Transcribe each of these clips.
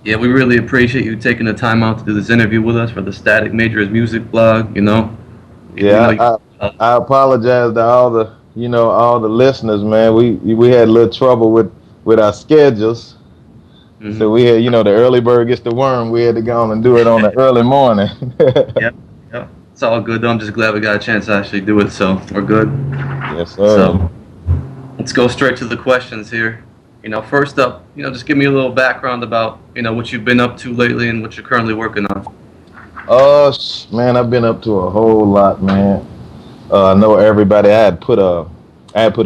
Yeah, we really appreciate you taking the time out to do this interview with us for the Static Majors music blog. We know Yeah, you. I apologize to all the all the listeners, man. We had a little trouble with our schedules, so Mhm. we had the early bird gets the worm. We had to go on and do it on the early morning. Yep, yep. It's all good though. I'm just glad we got a chance to actually do it, so we're good. Yes, So sir. let's go straight to the questions here. First up, just give me a little background about, what you've been up to lately and what you're currently working on. Man, I've been up to a whole lot, man. I know everybody. I had put a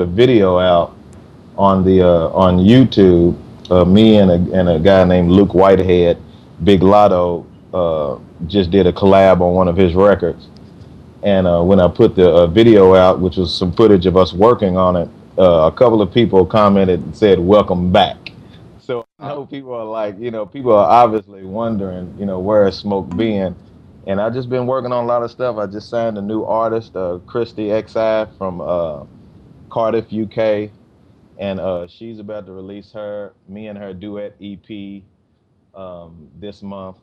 video out on YouTube. Me and a guy named Luke Whitehead, Big Lotto, just did a collab on one of his records. And when I put the video out, which was some footage of us working on it, a couple of people commented and said, "Welcome back." So I know people are like, people are obviously wondering, where is Smoke being? And I've just been working on a lot of stuff. I just signed a new artist, Christy XI from Cardiff, UK, and she's about to release me and her duet EP this month.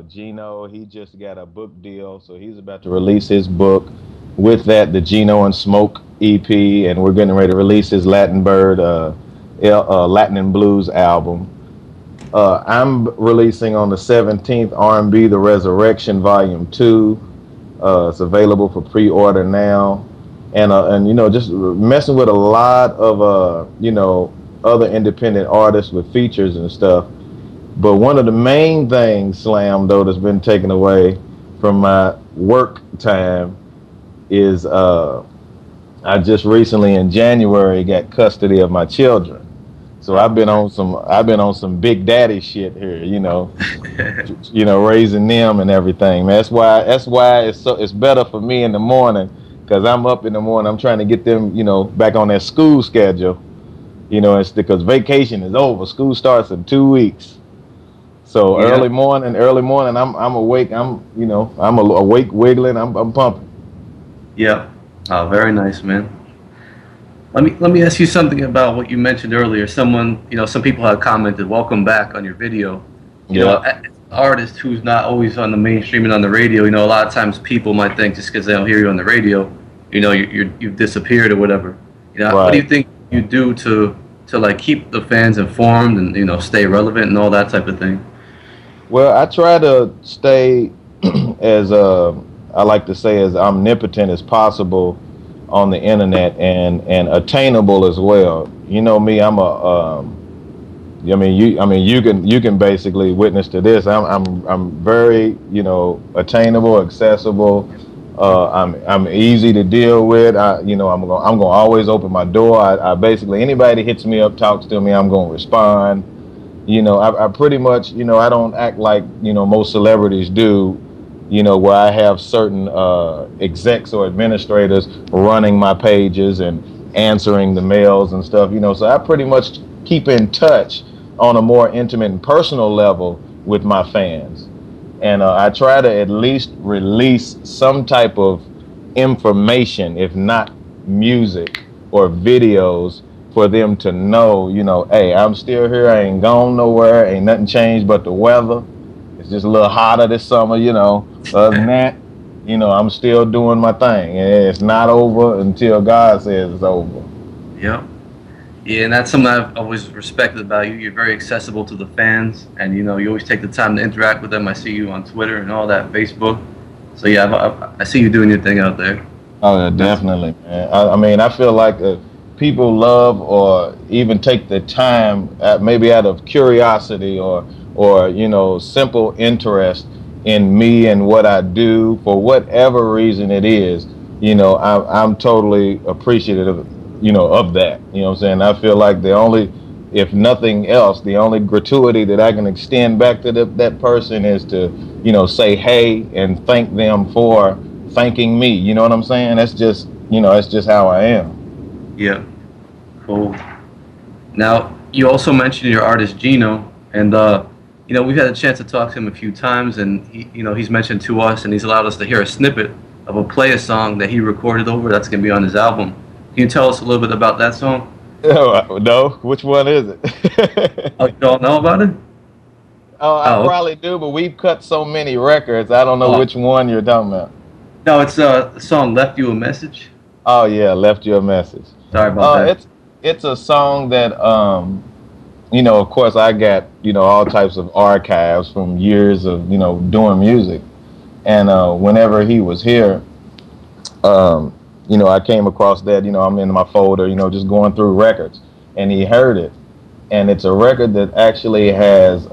Gino, he just got a book deal, so he's about to release his book. With that, the Gino and Smoke EP, and we're getting ready to release his Latin Bird, Latin and Blues album. I'm releasing on the 17th R&B The Resurrection Volume 2. It's available for pre-order now, and just messing with a lot of other independent artists with features and stuff. But one of the main things, Slam, though, that's been taken away from my work time is I just recently in January got custody of my children. So I've been on some big daddy shit here, raising them and everything. Man, that's why it's better for me in the morning because I'm up in the morning. I'm trying to get them, back on their school schedule. It's because vacation is over. School starts in 2 weeks. So Yeah, early morning, I'm awake. I'm awake, wiggling. I'm pumping. yeah. Oh, very nice, man. Let me ask you something about what you mentioned earlier. Some people have commented, "Welcome back" on your video. Yeah, As an artist who's not always on the mainstream and on the radio, a lot of times people might think just because they don't hear you on the radio, you've disappeared or whatever. What do right. you think you do to like keep the fans informed and stay relevant and all that type of thing? Well, I try to stay as I like to say as omnipotent as possible on the internet and attainable as well. You know me, I'm a you can basically witness to this. I'm very attainable, accessible. I'm easy to deal with. I'm gonna always open my door. I basically anybody hits me up, talks to me, I'm gonna respond. I pretty much I don't act like most celebrities do. Where I have certain execs or administrators running my pages and answering the mails and stuff. So I pretty much keep in touch on a more intimate and personal level with my fans. And I try to at least release some type of information, if not music or videos, for them to know, hey, I'm still here. I ain't gone nowhere. Ain't nothing changed but the weather. It's just a little hotter this summer. Other than that, I'm still doing my thing. It's not over until God says it's over. Yeah. Yeah, and that's something I've always respected about you. You're very accessible to the fans, and you always take the time to interact with them. I see you on Twitter and all that, Facebook. So yeah, I see you doing your thing out there. Oh, yeah, That's definitely, man. I mean, I feel like people love or even take the time, maybe out of curiosity or simple interest in me and what I do for whatever reason it is. I'm totally appreciative, of that. You know what I'm saying? I feel like the only, if nothing else, the only gratuity that I can extend back to that person is to, say hey and thank them for thanking me. You know what I'm saying? That's just how I am. yeah, cool. Now you also mentioned your artist Gino, and we've had a chance to talk to him a few times, and he's mentioned to us, and he's allowed us to hear a snippet of a Playa song that he recorded over. That's gonna be on his album. Can you tell us a little bit about that song? No, which one is it? Oh, you don't know about it? Oh, I Oh, probably do, but we've cut so many records. I don't know oh which one you're talking about. no, it's the song "Left You a Message." Oh yeah, left you a message. Sorry about that. It's a song that of course I got all types of archives from years of doing music, and whenever he was here, I came across that. I'm in my folder, just going through records, and he heard it, and it's a record that actually has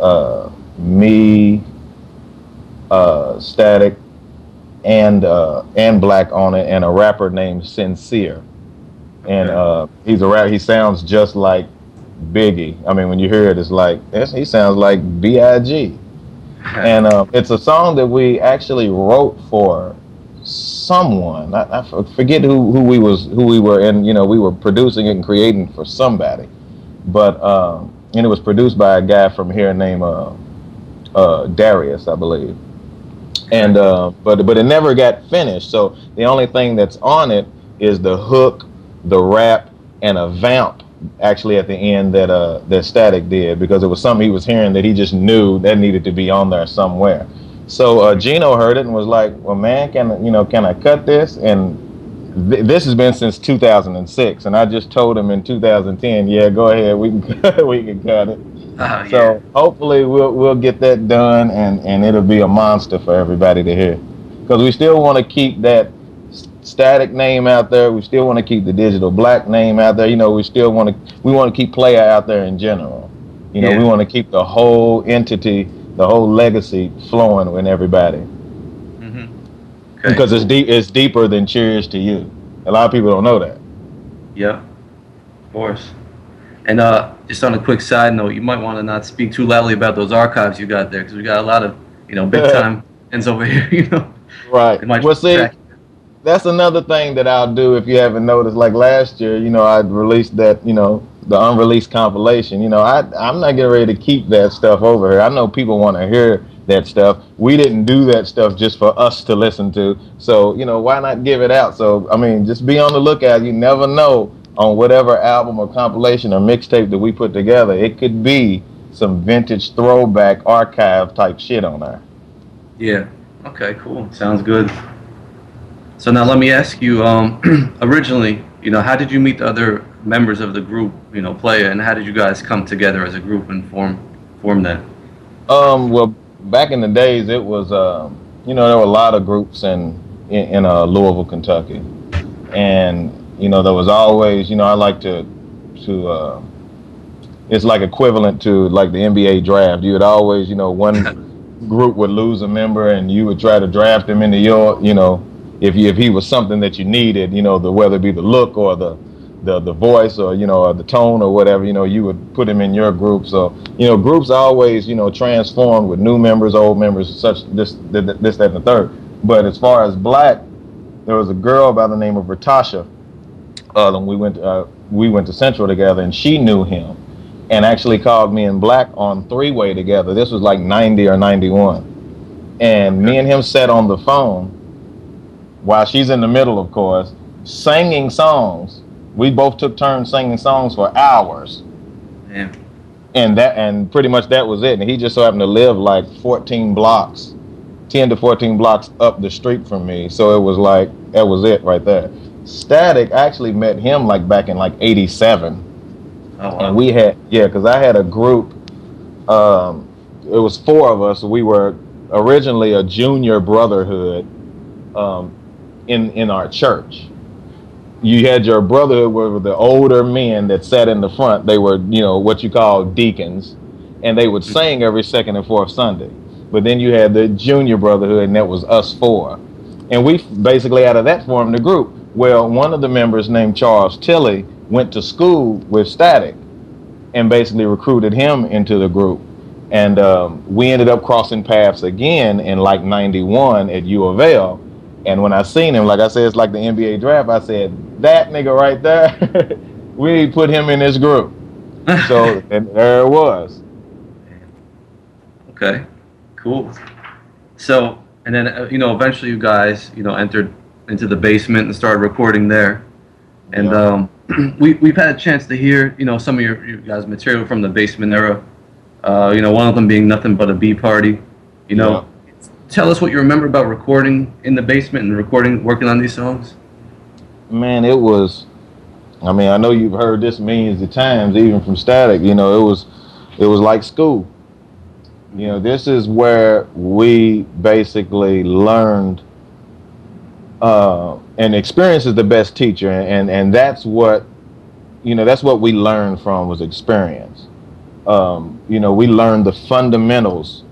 me, Static, and Black on it, and a rapper named Sincere. And Okay. he's a rap. He sounds just like Biggie. I mean, when you hear it, it's like he sounds like Big. And it's a song that we actually wrote for someone. I forget who we were, and we were producing it and creating for somebody. But and it was produced by a guy from here named Darius, I believe. And but it never got finished. So the only thing that's on it is the hook, the rap, and a vamp actually at the end that Static did, because it was something he was hearing that he just knew that needed to be on there somewhere. So Gino heard it and was like, "Well, man, can I cut this?" And this has been since 2006, and I just told him in 2010, "Yeah, go ahead, we can we can cut it." Oh yeah. So hopefully we'll get that done, and it'll be a monster for everybody to hear, because we still want to keep that Static name out there. We still want to keep the Digital Black name out there. We want to keep Playa out there in general. Yeah. We want to keep the whole entity, the whole legacy flowing with everybody, Okay. because it's deeper than Cheers to You. A lot of people don't know that. Yeah. Of course. And just on a quick side note, you might want to not speak too loudly about those archives you got there, because we got a lot of big time ends over here. Right. They might Well, see, track. that's another thing that I'll do if you haven't noticed. Like last year, I released that, the unreleased compilation. I'm not getting ready to keep that stuff over here. I know people want to hear that stuff. We didn't do that stuff just for us to listen to. So, why not give it out? So, I mean, just be on the lookout. You never know on whatever album or compilation or mixtape that we put together. It could be some vintage throwback archive type shit on there. Yeah. Okay. Cool. Sounds good. So now let me ask you. Originally, how did you meet the other members of the group? Playa, and how did you guys come together as a group and form that? Well, back in the days, it was, there were a lot of groups in Louisville, Kentucky, and there was always, I like to it's like equivalent to like the NBA draft. You would always, one group would lose a member, and you would try to draft him into your, if he was something that you needed, whether it be the look or the voice, or or the tone or whatever, you would put him in your group. So groups always transformed with new members, old members, such this, that, and the third. But as far as Black, there was a girl by the name of Ratasha. And we went to Central together, and she knew him, and actually called me and Black on three-way together. This was like 90 or 91, and me and him sat on the phone while she's in the middle, of course, singing songs. We both took turns singing songs for hours. Yeah. And pretty much that was it. And he just so happened to live like 14 blocks, 10 to 14 blocks up the street from me. So it was like, that was it right there. Static, I actually met him like back in like 87. Oh wow. And because I had a group, it was four of us. We were originally a junior brotherhood in our church. You had your brotherhood were the older men that sat in the front. They were, what you call deacons, and they would sing every second and fourth Sunday. But then you had the junior brotherhood, and that was us four. And we basically out of that formed the group. Well, one of the members named Charles Tilley went to school with Static and basically recruited him into the group. And we ended up crossing paths again in like 91 at U of L. And when I seen him, like I said, it's like the NBA draft. I said, that nigga right there, we put him in this group. So, and there it was. Okay. Cool. So, and then eventually you guys entered into the basement and started recording there. And we've had a chance to hear some of your guys' material from the basement era. One of them being Nothing But a Bee Party. You Yeah. know, tell us what you remember about recording in the basement and working on these songs. Man, it was. I mean, I know you've heard this millions of times, even from Static. It was like school. This is where we basically learned, and experience is the best teacher, and that's what we learned from was experience. We learned the fundamentals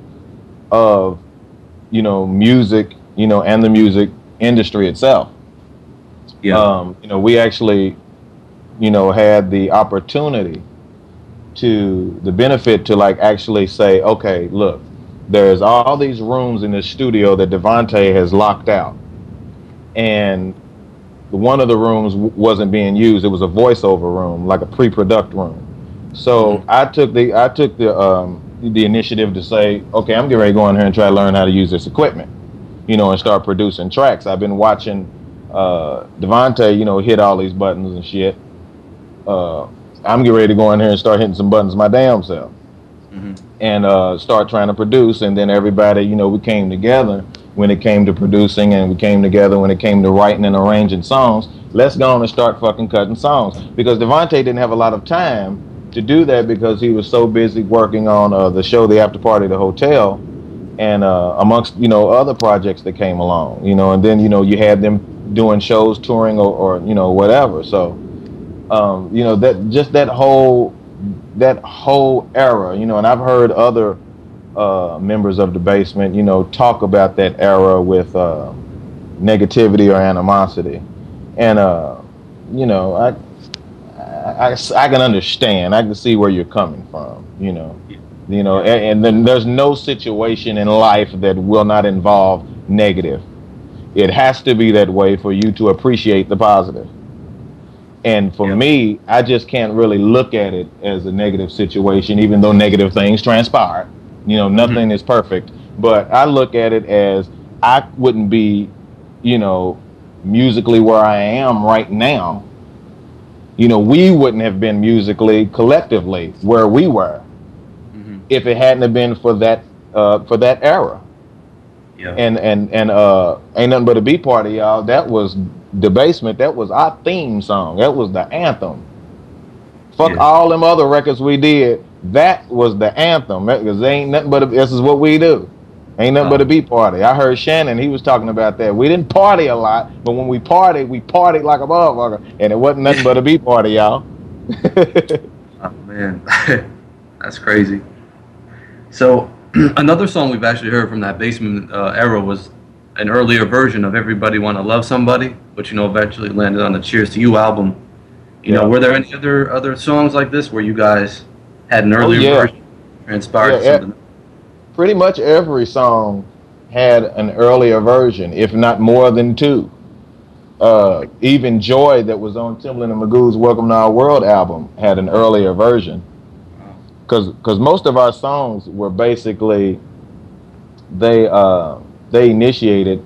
of, music, and the music industry itself. Yeah. We actually, had the opportunity the benefit to like actually say, okay, look, there's all these rooms in this studio that Devontae has locked out, and one of the rooms wasn't being used. It was a voiceover room, like a pre-product room. So I took the initiative to say, okay, I'm getting ready to go in here and try to learn how to use this equipment, and start producing tracks. I've been watching Devontae, hit all these buttons and shit. I'm getting ready to go in here and start hitting some buttons my damn self, and start trying to produce. And then everybody, we came together when it came to producing, and we came together when it came to writing and arranging songs. Let's go on and start fucking cutting songs, because Devontae didn't have a lot of time to do that because he was so busy working on the show, The After Party, The Hotel, and amongst other projects that came along. And then you had them doing shows, touring, or whatever. So that whole era, and I've heard other members of the basement, talk about that era with negativity or animosity, and I can understand. I can see where you're coming from. And then there's no situation in life that will not involve negative. It has to be that way for you to appreciate the positive. And for me, I just can't really look at it as a negative situation, even though negative things transpire. Nothing is perfect. But I look at it as I wouldn't be, musically where I am right now. We wouldn't have been musically, collectively, where we were if it hadn't have been for that era. Yeah. And Ain't Nothing But a Bee Party, y'all. That was the basement. That was our theme song. That was the anthem. Fuck all them other records we did. That was the anthem. Because ain't nothing but this is what we do. Ain't nothing but a bee party. I heard Shannon. He was talking about that. We didn't party a lot, but when we partied like a motherfucker, and it wasn't nothing but a bee party, y'all. Oh man, that's crazy. So another song we've actually heard from that basement era was an earlier version of "Everybody Wanna Love Somebody," which eventually landed on the "Cheers to You" album. Were there any other songs like this where you guys had an earlier version inspired something? Pretty much every song had an earlier version, if not more than two. Even Joy, that was on Timbaland and Magoo's "Welcome to Our World" album, had an earlier version. Because most of our songs were basically they initiated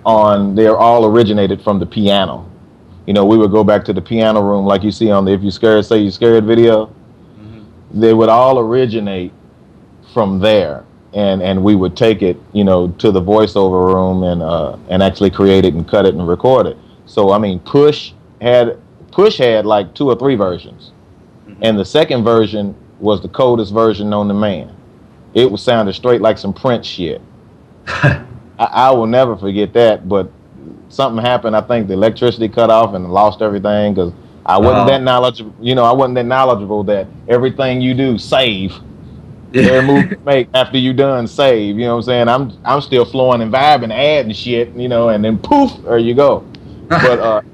on, they're all originated from the piano. We would go back to the piano room, like you see on the "If You Scared, Say You Scared" video. They would all originate from there, and we would take it, to the voiceover room and actually create it and cut it and record it. So I mean, Push had like 2 or 3 versions, and the second version was the coldest version known to man. It was sounded straight like some Prince shit. I will never forget that. But something happened. I think the electricity cut off and lost everything, because I wasn't that knowledgeable. I wasn't that knowledgeable that everything you do, save. Every move you make after you done, save. You know what I'm saying? I'm still flowing and vibing, adding shit, and then poof, there you go. But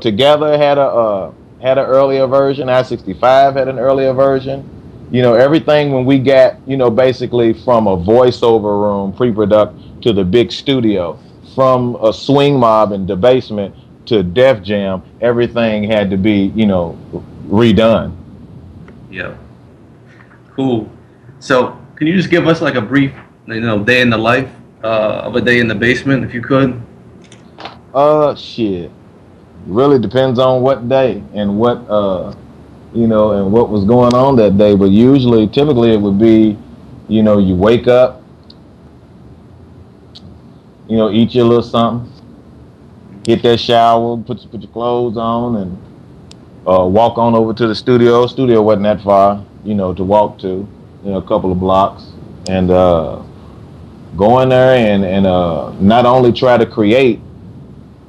Together had an earlier version. I-65 had an earlier version. Everything when we got, basically from a voiceover room, pre-product, to the big studio, from a swing mob in the basement to Def Jam, everything had to be, redone. Yeah. Cool. So, can you just give us like a brief, day in the life of a day in the basement, if you could? Shit. Really depends on what day and what you know, and what was going on that day. But usually, typically, it would be, you know, you wake up, you know, eat your little something, hit that shower, put your clothes on, and walk on over to the studio. Studio wasn't that far, you know, to walk to, you know, a couple of blocks, and go in there and not only try to create,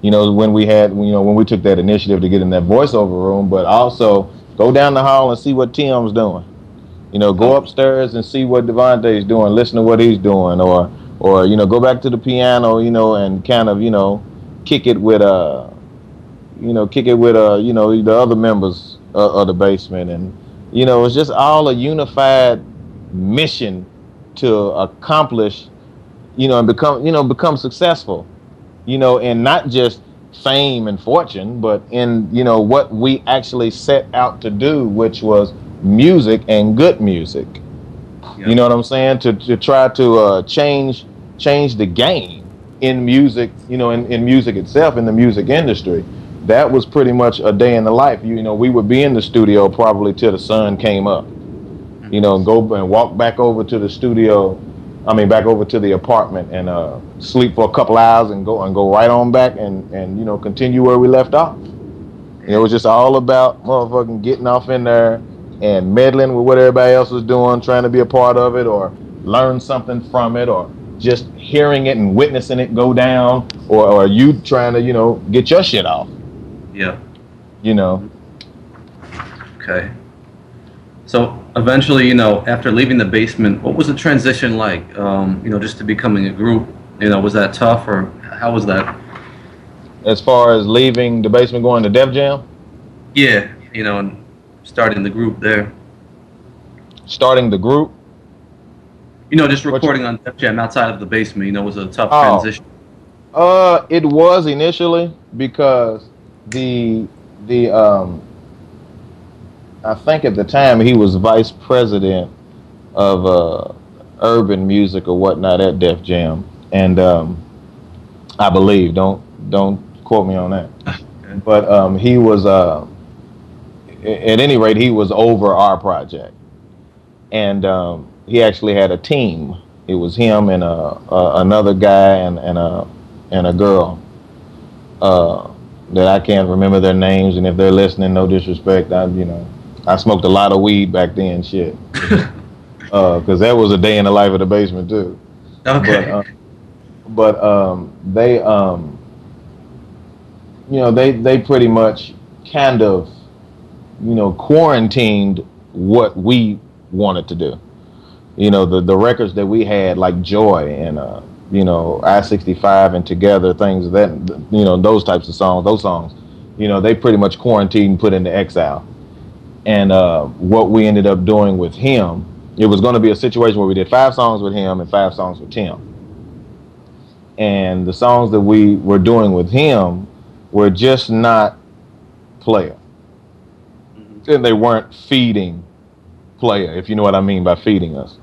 you know, when we had, you know, when we took that initiative to get in that voiceover room, but also go down the hall and see what Tim's doing. You know, go upstairs and see what Devontae's doing, listen to what he's doing, or you know, go back to the piano, you know, and kind of, you know, kick it with you know, the other members of the basement, and you know, it's just all a unified mission to accomplish, you know, and become successful, you know, and not just fame and fortune, but in, you know, what we actually set out to do, which was music and good music. Yep. You know what I'm saying? To try to change the game in music, you know, in music itself, in the music industry. That was pretty much a day in the life. You know, we would be in the studio probably till the sun came up, you know, and go and walk back over to the studio. I mean, back over to the apartment and sleep for a couple hours and go right on back and you know, continue where we left off. You know, it was just all about motherfucking getting off in there and meddling with what everybody else was doing, trying to be a part of it or learn something from it, or just hearing it and witnessing it go down, or you trying to, you know, get your shit off. Yeah. You know. Okay. So eventually, you know, after leaving the basement, what was the transition like? You know, just to becoming a group. You know, was that tough, or how was that? As far as leaving the basement, going to Def Jam? Yeah, you know, and starting the group there. Starting the group? You know, just recording on Def Jam outside of the basement. You know, was a tough transition. It was initially because the I think at the time he was vice president of urban music or whatnot at Def Jam, and I believe, don't quote me on that, okay. But he was at any rate, he was over our project, and he actually had a team. It was him and another guy and a girl that I can't remember their names, and if they're listening, no disrespect, I smoked a lot of weed back then, shit. Because that was a day in the life of the basement too. Okay. But they they pretty much kind of, you know, quarantined what we wanted to do. You know, the records that we had, like Joy and you know, I-65 and Together, things that, you know, those types of songs, you know, they pretty much quarantined and put into exile. And what we ended up doing with him, it was going to be a situation where we did 5 songs with him and 5 songs with Tim. And the songs that we were doing with him were just not Playa. Mm-hmm. And they weren't feeding Playa, if you know what I mean by feeding us.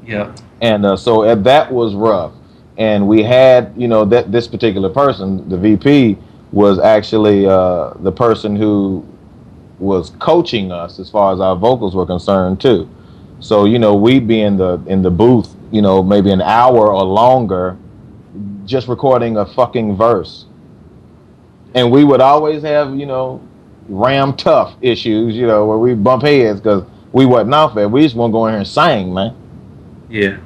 Yeah. And so that was rough. And we had, you know, that this particular person, the VP, was actually the person who was coaching us as far as our vocals were concerned too. So, you know, we'd be in the booth, you know, maybe an hour or longer, just recording a fucking verse. And we would always have, you know, ram tough issues, you know, where we bump heads because we wasn't off it. We just want to go in here and sing, man. Yeah.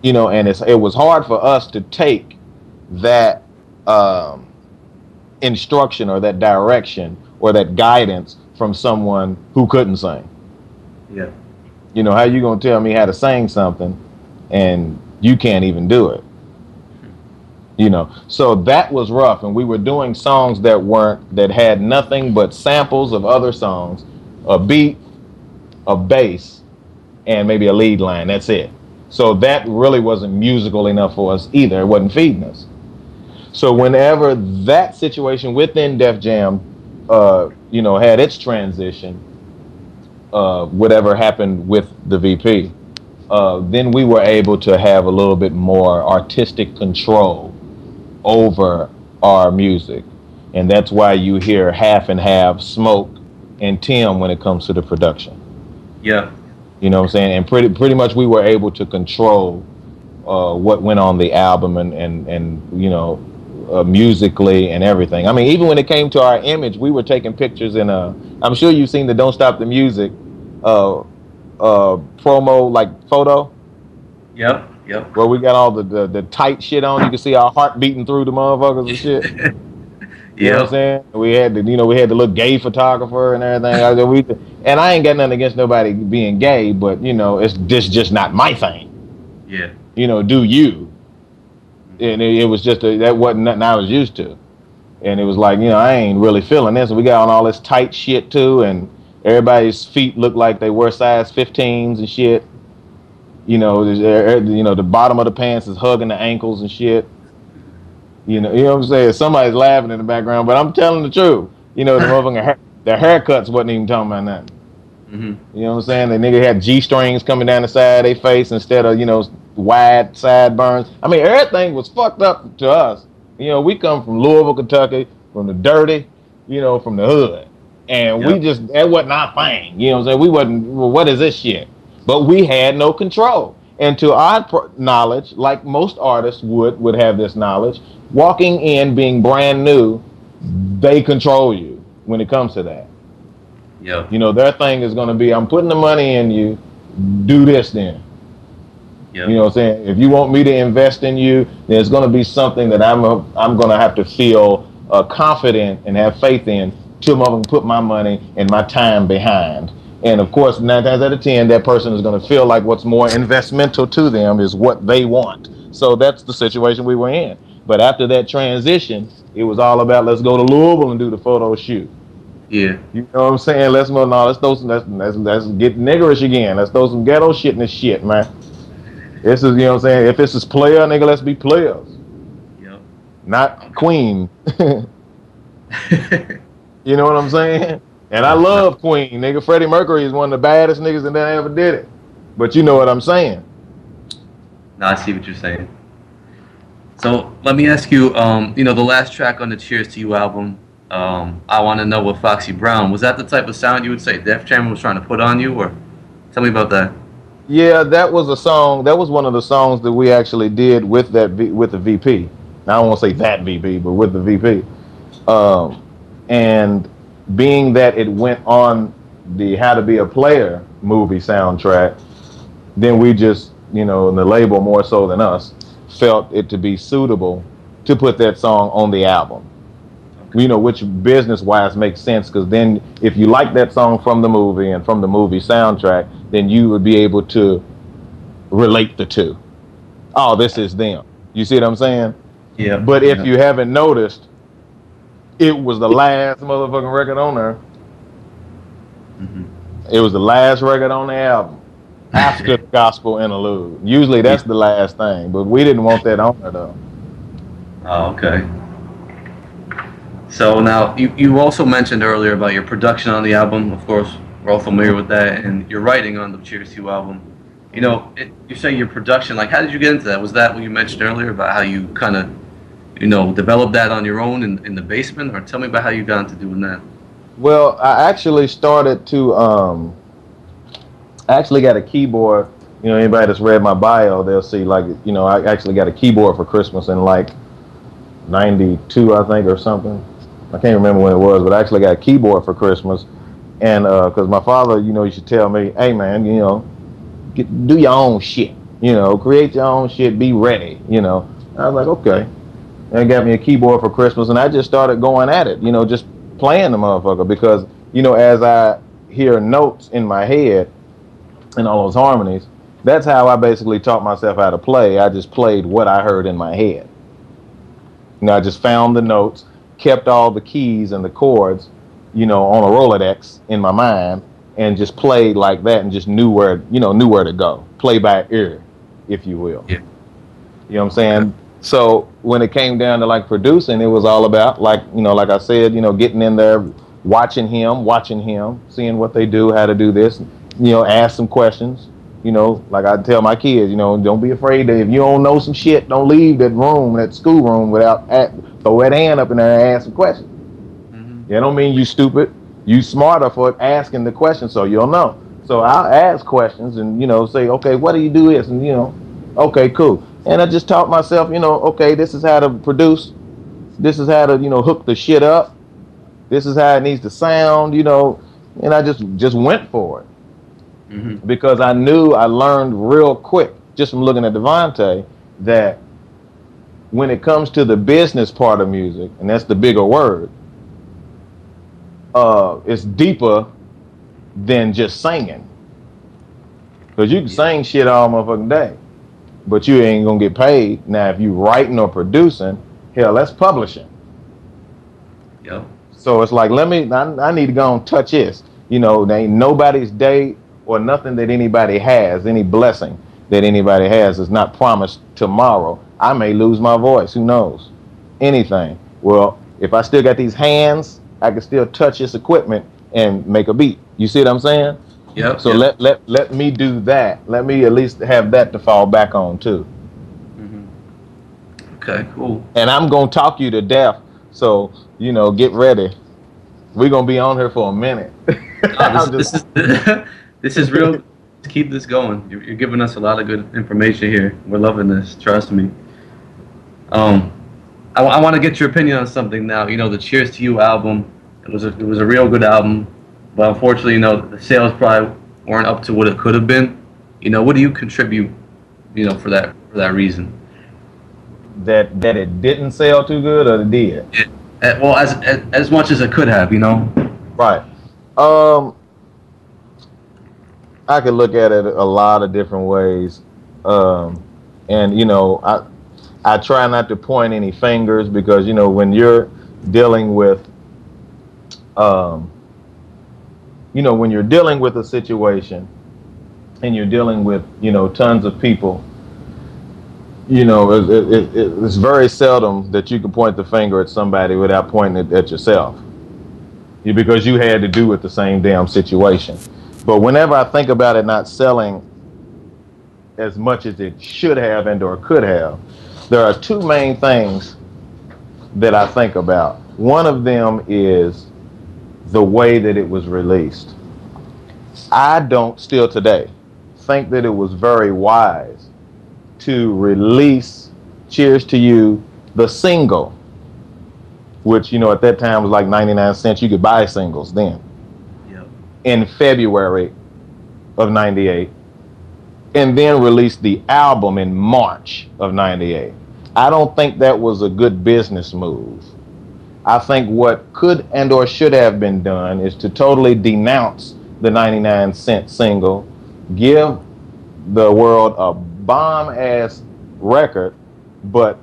You know, and it was hard for us to take that instruction or that direction or that guidance from someone who couldn't sing. Yeah. You know, how you gonna tell me how to sing something and you can't even do it? You know, so that was rough, and we were doing songs that had nothing but samples of other songs, a beat, a bass, and maybe a lead line. That's it. So that really wasn't musical enough for us either. It wasn't feeding us. So whenever that situation within Def Jam, you know, had its transition, whatever happened with the VP, then we were able to have a little bit more artistic control over our music. And that's why you hear half and half, Smoke, and Tim when it comes to the production. Yeah. You know what I'm saying? And pretty much we were able to control what went on the album and you know, musically and everything. I mean, even when it came to our image, we were taking pictures in I'm sure you've seen the Don't Stop the Music promo, like, photo. Yep. Yep. Where we got all the tight shit on. You can see our heart beating through the motherfuckers and shit. You know what I'm saying? We had the little gay photographer and everything. And I ain't got nothing against nobody being gay, but you know, it's just not my thing. Yeah. You know, do you? And it was just that wasn't nothing I was used to. And it was like, you know, I ain't really feeling this. We got on all this tight shit too, and everybody's feet look like they wear size 15s and shit. You know, the bottom of the pants is hugging the ankles and shit. You know what I'm saying? Somebody's laughing in the background, but I'm telling the truth. You know, the motherfucking their haircuts wasn't even talking about nothing. You know what I'm saying? The nigga had G-strings coming down the side of their face instead of, you know, wide sideburns. I mean, everything was fucked up to us. You know, we come from Louisville, Kentucky, from the dirty, you know, from the hood. And that wasn't our thing. You know what I'm saying? We wasn't, well, what is this shit? But we had no control. And to our knowledge, like most artists would have this knowledge, walking in, being brand new, they control you when it comes to that. Yeah. You know, their thing is going to be, I'm putting the money in you, do this then. Yep. You know what I'm saying? If you want me to invest in you, then it's going to be something that I'm going to have to feel confident and have faith in to put my money and my time behind. And of course, 9 times out of 10, that person is going to feel like what's more investmental to them is what they want. So that's the situation we were in. But after that transition, it was all about, let's go to Louisville and do the photo shoot. Yeah. You know what I'm saying? Let's get niggerish again. Let's throw some ghetto shit in this shit, man. This is, you know what I'm saying? If this is player, nigga, let's be players. Yep. Not Queen. You know what I'm saying? And I love Queen, nigga. Freddie Mercury is one of the baddest niggas that ever did it. But you know what I'm saying? No, I see what you're saying. So let me ask you, you know, the last track on the Cheers to You album, I Want to Know with Foxy Brown, was that the type of sound you would say Def Jam was trying to put on you? Or tell me about that. Yeah, that was a song. That was one of the songs that we actually did with with the VP. Now, I don't want to say that VP, but with the VP. And being that it went on the How to Be a Player movie soundtrack, then we just, you know, and the label more so than us, felt it to be suitable to put that song on the album. You know, which business-wise makes sense, because then if you like that song from the movie and from the movie soundtrack, then you would be able to relate the two. Oh, this is them. You see what I'm saying? Yeah. But if you haven't noticed, it was the last motherfucking record on there. It was the last record on the album after the gospel interlude. Usually that's the last thing, but we didn't want that on there though. Oh, okay. So now, you also mentioned earlier about your production on the album. Of course, we're all familiar with that, and your writing on the Cheers to You album. You know, you say your production, like, how did you get into that? Was that what you mentioned earlier about how you kind of, you know, developed that on your own in the basement? Or tell me about how you got into doing that. Well, I actually started to, I actually got a keyboard. You know, anybody that's read my bio, they'll see, like, you know, I actually got a keyboard for Christmas in, like, 92, I think, or something. I can't remember when it was, but I actually got a keyboard for Christmas. And because my father, you know, used to tell me, hey, man, you know, do your own shit. You know, create your own shit, be ready, you know. I was like, okay. And he got me a keyboard for Christmas, and I just started going at it, you know, just playing the motherfucker. Because, you know, as I hear notes in my head and all those harmonies, that's how I basically taught myself how to play. I just played what I heard in my head. You know, I just found the notes, kept all the keys and the chords, you know, on a Rolodex in my mind, and just played like that, and just knew where to go. Play by ear, if you will. Yeah. You know what I'm saying? Okay. So when it came down to like producing, it was all about, like, you know, like I said, you know, getting in there, watching him, seeing what they do, how to do this, you know, ask some questions. You know, like I tell my kids, you know, don't be afraid that if you don't know some shit, don't leave that room, that schoolroom, without throw that hand up in there and ask some questions. Yeah, don't mean you stupid. You smarter for asking the question, so you'll know. So I'll ask questions and, say, okay, what do you do this? And, okay, cool. And I just taught myself, okay, this is how to produce. This is how to, hook the shit up. This is how it needs to sound, and I just went for it. Mm-hmm. Because I knew I learned real quick just from looking at Devontae that when it comes to the business part of music, and that's the bigger word, it's deeper than just singing. Because you can sing shit all motherfucking day, but you ain't gonna get paid. Now, if you writing or producing, hell, that's publishing. Yep. So it's like, I need to go and touch this. There ain't nobody's day or nothing that anybody has, any blessing that anybody has is not promised tomorrow. I may lose my voice, who knows? Anything. Well, if I still got these hands, I can still touch this equipment and make a beat. You see what I'm saying? Yep. So let me do that. Let me at least have that to fall back on too. Mm-hmm. Okay, cool. And I'm gonna talk you to death. So get ready. We're gonna be on here for a minute. This is real. Keep this going. You're giving us a lot of good information here. We're loving this. Trust me. I want to get your opinion on something now. The Cheers to You album. It was a real good album, but unfortunately, the sales probably weren't up to what it could have been. What do you contribute, for that reason? That it didn't sell too good, or it did? Well, as much as it could have, Right. I could look at it a lot of different ways, and I try not to point any fingers because when you're dealing with, when you're dealing with a situation, and you're dealing with tons of people, it's very seldom that you can point the finger at somebody without pointing it at yourself, because you had to do with the same damn situation. But whenever I think about it not selling as much as it should have and or could have, there are two main things that I think about. One of them is the way that it was released. I don't still today think that it was very wise to release Cheers to You, the single, which at that time was like 99 cents. You could buy singles then. In February of 98, and then released the album in March of 98. I don't think that was a good business move. I think what could and or should have been done is to totally denounce the 99-cent single, give the world a bomb-ass record, but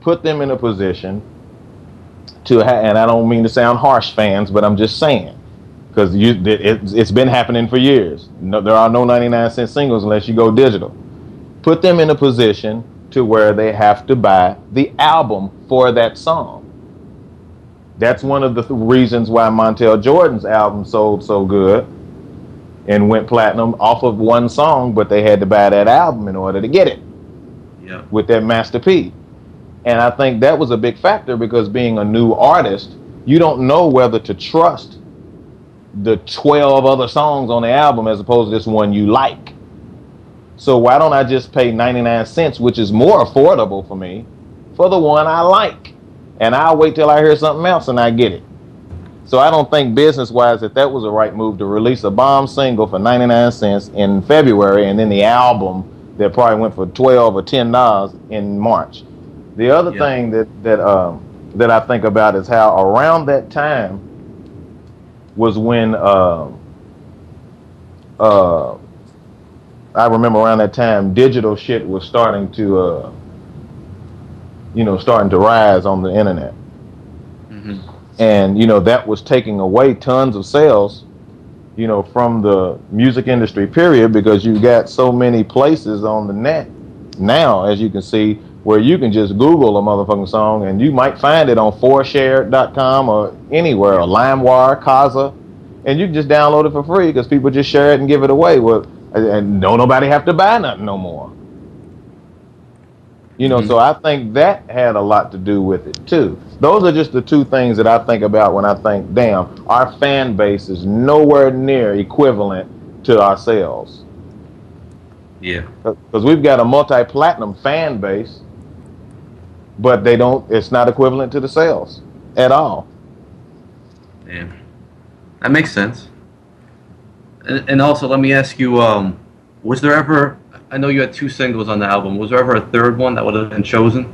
put them in a position to and I don't mean to sound harsh, fans, but I'm just saying, because it's been happening for years. No, there are no 99-cent singles unless you go digital. Put them in a position to where they have to buy the album for that song. That's one of the reasons why Montel Jordan's album sold so good and went platinum off of one song, but they had to buy that album in order to get it. Yeah. With that Master P. And I think that was a big factor because being a new artist, you don't know whether to trust the 12 other songs on the album as opposed to this one you like. So why don't I just pay 99 cents, which is more affordable for me, for the one I like? And I'll wait till I hear something else and I get it. So I don't think business-wise that was a right move to release a bomb single for 99 cents in February and then the album that probably went for $12 or $10 in March. The other thing that I think about is how around that time was when I remember around that time digital shit was starting to rise on the internet. Mm-hmm. And that was taking away tons of sales from the music industry period, because you got so many places on the net now, as you can see, where you can just Google a motherfucking song and you might find it on 4share.com or anywhere, or LimeWire, Kazaa, and you can just download it for free because people just share it and give it away. Well, and don't nobody have to buy nothing no more. You know, so I think that had a lot to do with it too. Those are just the two things that I think about when I think, damn, our fan base is nowhere near equivalent to our sales. Yeah. Because we've got a multi-platinum fan base, but they don't. It's not equivalent to the sales at all. Yeah. That makes sense. And also, let me ask you, was there ever? I know you had two singles on the album. Was there ever a third one that would have been chosen?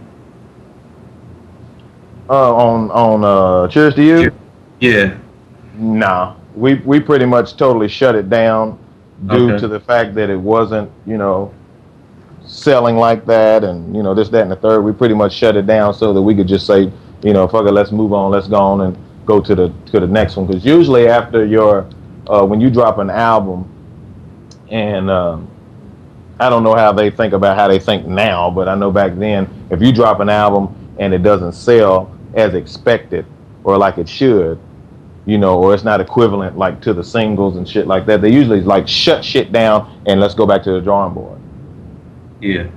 On Cheers to You. Yeah. Nah, we pretty much totally shut it down due Okay. to the fact that it wasn't, you know, selling like that, and you know this, that, and the third. We pretty much shut it down so that we could just say, you know, fuck it, let's move on, let's go on and go to the next one. Because usually after your when you drop an album, and I don't know how they think about how they think now, but I know back then, if you drop an album and it doesn't sell as expected or like it should, you know, or it's not equivalent like to the singles and shit like that, they usually like shut shit down and let's go back to the drawing board. Yeah.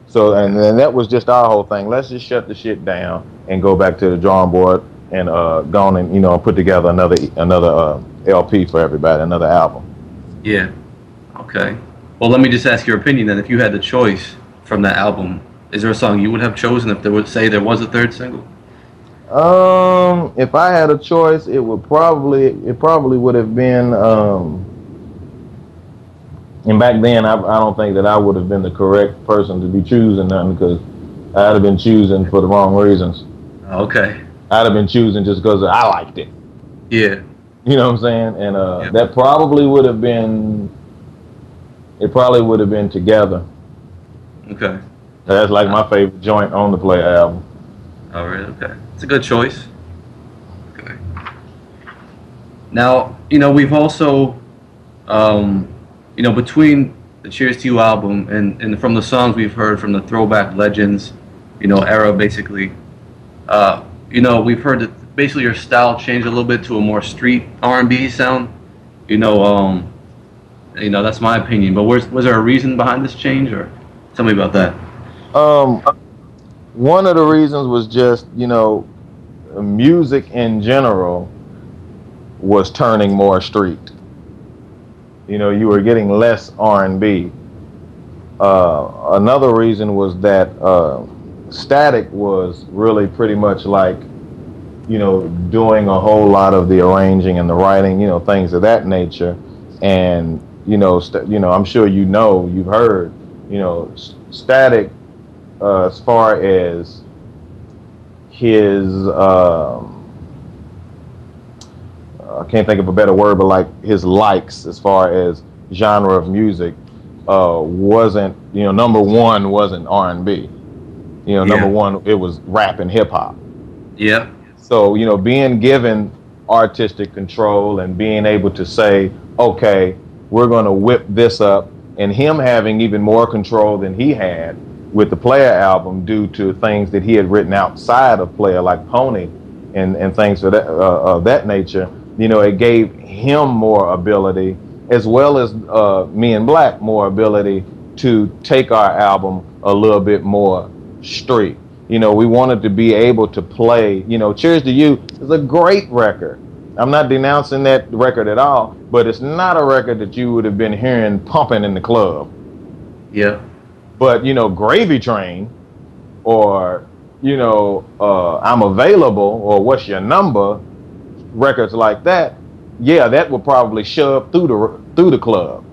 So, and then that was just our whole thing. Let's just shut the shit down and go back to the drawing board and go on and, you know, put together another LP for everybody, another album. Yeah. Okay. Well, let me just ask your opinion then. If you had the choice from that album, is there a song you would have chosen if there was, say, there was a third single? If I had a choice, it probably would have been, and back then, I don't think that I would have been the correct person to be choosing nothing, because I'd have been choosing for the wrong reasons. Okay. I'd have been choosing just because I liked it. Yeah. You know what I'm saying? And Yeah. that probably would have been, it probably would have been Together. Okay. That's like my favorite joint on the Playa album. All right. Okay. It's a good choice. Okay. Now, you know, we've also, you know, between the Cheers to You album and from the songs we've heard from the Throwback Legends, you know, era, basically, you know, we've heard that basically your style changed a little bit to a more street R&B sound. You know, that's my opinion. But was there a reason behind this change, or tell me about that? One of the reasons was just, you know, music in general was turning more street. You know, you were getting less R&B. Another reason was that Static was really pretty much like, you know, doing a whole lot of the arranging and the writing, you know, things of that nature. And, you know, I'm sure you've heard, you know, Static, as far as his, I can't think of a better word, but like his likes as far as genre of music, wasn't, you know, number one wasn't R&B. You know, number one, it was rap and hip hop. Yeah. So, you know, being given artistic control and being able to say, okay, we're going to whip this up, and him having even more control than he had with the Playa album due to things that he had written outside of Playa, like Pony and things of that nature, you know, it gave him more ability, as well as me and Black more ability to take our album a little bit more street. You know, we wanted to be able to play, you know, Cheers to You is a great record. I'm not denouncing that record at all, but it's not a record that you would have been hearing pumping in the club. Yeah. But, you know, Gravy Train, or, you know, I'm Available, or What's Your Number, records like that, yeah, that would probably shove through the club,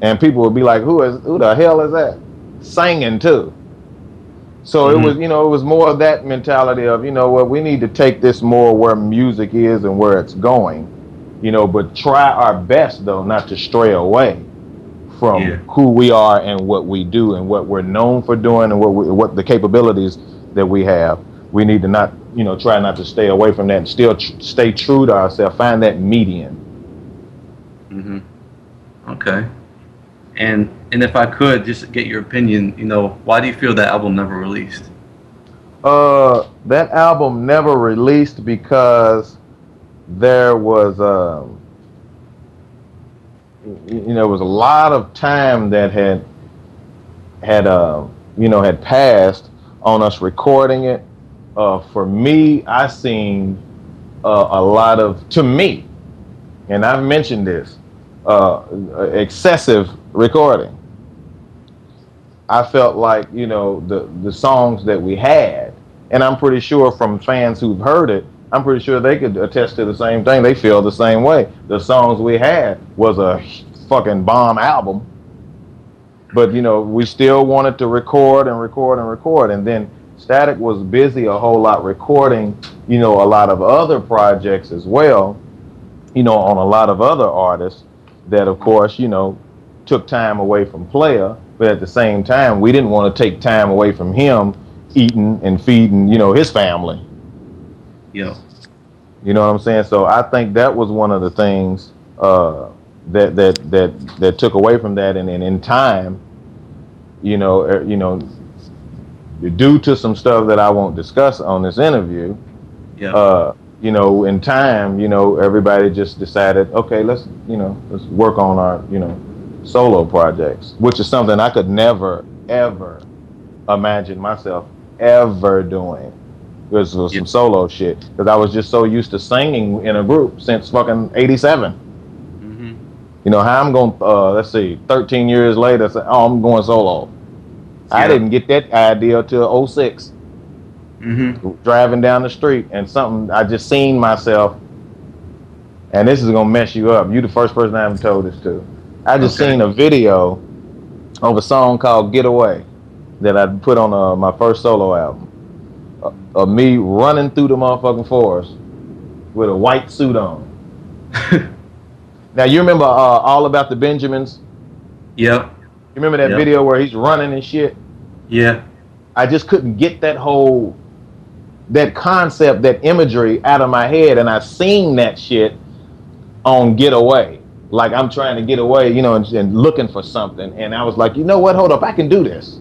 and people would be like, who the hell is that singing to? So it was, you know, it was more of that mentality of, you know what, we need to take this more where music is and where it's going, you know, but try our best though not to stray away from who we are and what we do and what we're known for doing and what the capabilities that we have. We need to not, you know, try not to stay away from that and still stay true to ourselves. Find that median. Okay. And if I could just get your opinion, you know, why do you feel that album never released? That album never released because there was, you know, it was a lot of time that had had passed on us recording it. For me, I seen a lot of, to me, and I've mentioned this, excessive recording. I felt like, the songs that we had, and I'm pretty sure from fans who've heard it, I'm pretty sure they could attest to the same thing. They feel the same way. The songs we had was a fucking bomb album, but we still wanted to record and record and record, and then Static was busy a whole lot recording, a lot of other projects as well, on a lot of other artists that, of course, took time away from Playa, but at the same time, we didn't want to take time away from him eating and feeding, his family. Yeah. You know what I'm saying? So I think that was one of the things that took away from that, and in time, due to some stuff that I won't discuss on this interview, yeah. In time, everybody just decided, okay, let's work on our, solo projects, which is something I could never, ever imagine myself ever doing. This was some solo shit, because I was just so used to singing in a group since fucking '87. Mm-hmm. How I'm going, let's see, 13 years later, say, oh, I'm going solo. Yeah. I didn't get that idea till '06. Driving down the street, and something I just seen myself, and this is gonna mess you up. You the first person I haven't told this to. I just seen a video of a song called "Get Away" that I put on my first solo album. Of me running through the motherfucking forest with a white suit on. Now you remember All About the Benjamins? Yeah. You remember that video where he's running and shit? Yeah. I just couldn't get that concept, that imagery out of my head, and I seen that shit on Get Away. Like I'm trying to get away, and looking for something, and I was like, you know what? Hold up, I can do this,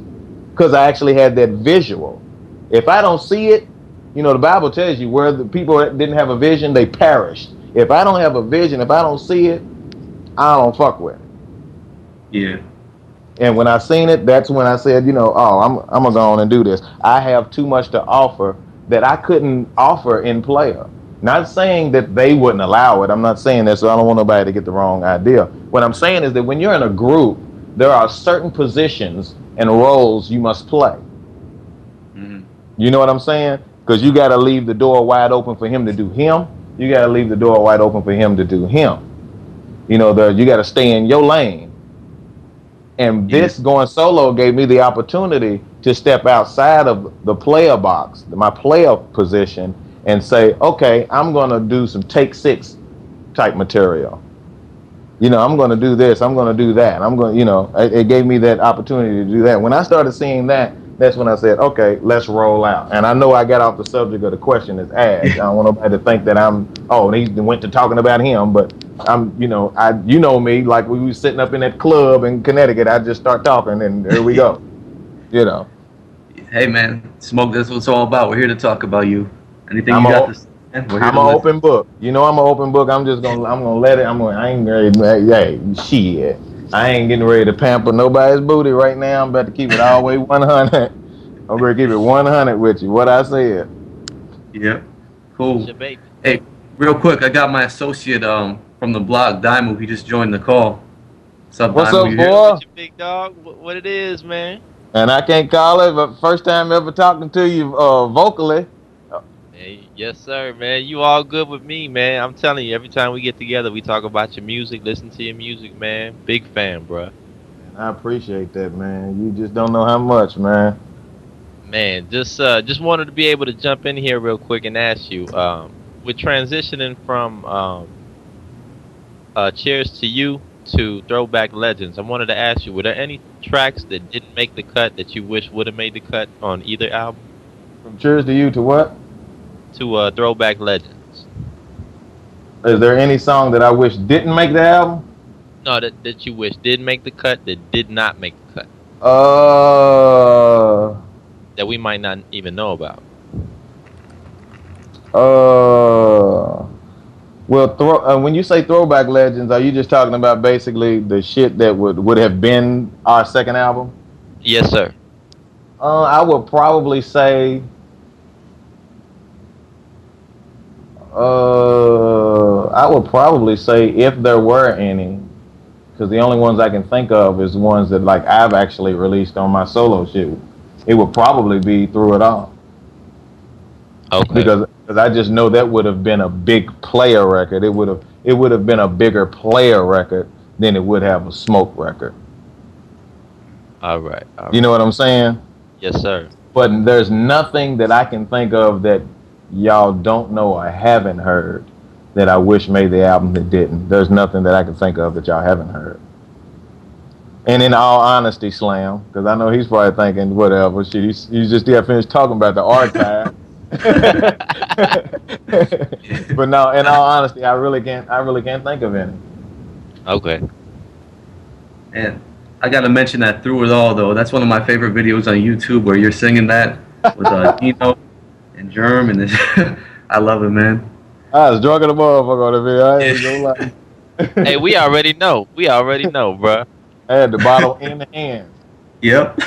because I actually had that visual. If I don't see it, the Bible tells you where the people that didn't have a vision, they perished. If I don't have a vision, if I don't see it, I don't fuck with it. Yeah. And when I seen it, that's when I said, oh, I'm gonna go on and do this. I have too much to offer that I couldn't offer in Playa. Not saying that they wouldn't allow it. I'm not saying that, so I don't want nobody to get the wrong idea. What I'm saying is that when you're in a group, there are certain positions and roles you must play. Mm-hmm. You know what I'm saying? Because you got to leave the door wide open for him to do him. You got to leave the door wide open for him to do him. You got to stay in your lane. And this going solo gave me the opportunity to step outside of the player box, my player position, and say, okay, I'm going to do some take 6 type material. I'm going to do this, I'm going to do that. I'm going, it gave me that opportunity to do that. When I started seeing that, that's when I said, okay, let's roll out. And I know I got off the subject of the question that's asked. I don't want nobody to think that he went to talking about him, but I'm, me, like we was sitting up in that club in Connecticut, I just start talking and there we go. Hey man, Smoke, that's what it's all about. We're here to talk about you. Anything you got to say? I'm an open book. I'm an open book. I'm gonna let it. I ain't ready. Hey, shit. I ain't getting ready to pamper nobody's booty right now. I'm about to keep it all the way 100. I'm ready to keep it 100 with you. What I said. Yep. Cool. Hey, real quick, I got my associate from the blog, Daimu. He just joined the call. What's up, boy? What's your big dog? What it is, man? And I can't call it, but first time ever talking to you vocally. Hey, yes, sir, man. You all good with me, man. I'm telling you, every time we get together, we talk about your music, listen to your music, man. Big fan, bro. I appreciate that, man. You just don't know how much, man. Man, just wanted to be able to jump in here real quick and ask you, with transitioning from Cheers to You to Throwback Legends, I wanted to ask you, were there any tracks that didn't make the cut that you wish would have made the cut on either album? From Cheers to You to what? To Throwback Legends. Is there any song that I wish didn't make the album? No, that you wish did make the cut, that did not make the cut. That we might not even know about. Well, when you say Throwback Legends, are you just talking about basically the shit that would have been our second album? Yes, sir. I would probably say, if there were any, because the only ones I can think of is ones that like I've actually released on my solo shit. It would probably be Through It All. Okay. Because I just know that would have been a big Playa record. It would have been a bigger Playa record than it would have a Smoke record. All right. All right. You know what I'm saying? Yes, sir. But there's nothing that I can think of that y'all don't know or haven't heard that I wish made the album that didn't. There's nothing that I can think of that y'all haven't heard. And in all honesty, Slam, because I know he's probably thinking whatever shit. He's just finished talking about the archive. But no, in all honesty, I really can't think of any. Okay. And I gotta mention that Through It All though. That's one of my favorite videos on YouTube where you're singing that with Genome and Germ and this. I love it, man. I was drunk in the motherfucker on the video. I ain't gonna lie. Hey, we already know. We already know, bruh. I had the bottle in the hand. Yep.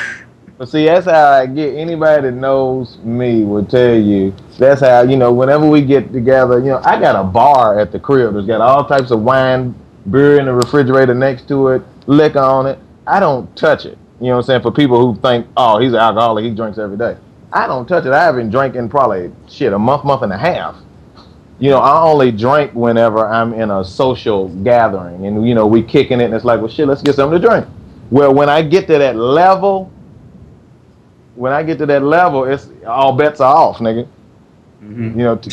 But see, that's how I get. Anybody that knows me will tell you. That's how, whenever we get together, I got a bar at the crib that's got all types of wine, beer in the refrigerator next to it, liquor on it. I don't touch it. You know what I'm saying? For people who think, oh, he's an alcoholic, he drinks every day. I don't touch it. I haven't drank in probably, a month and a half. I only drink whenever I'm in a social gathering and, we kicking it and it's like, well, shit, let's get something to drink. Well, when I get to that level, it's all bets are off, nigga. Mm-hmm. To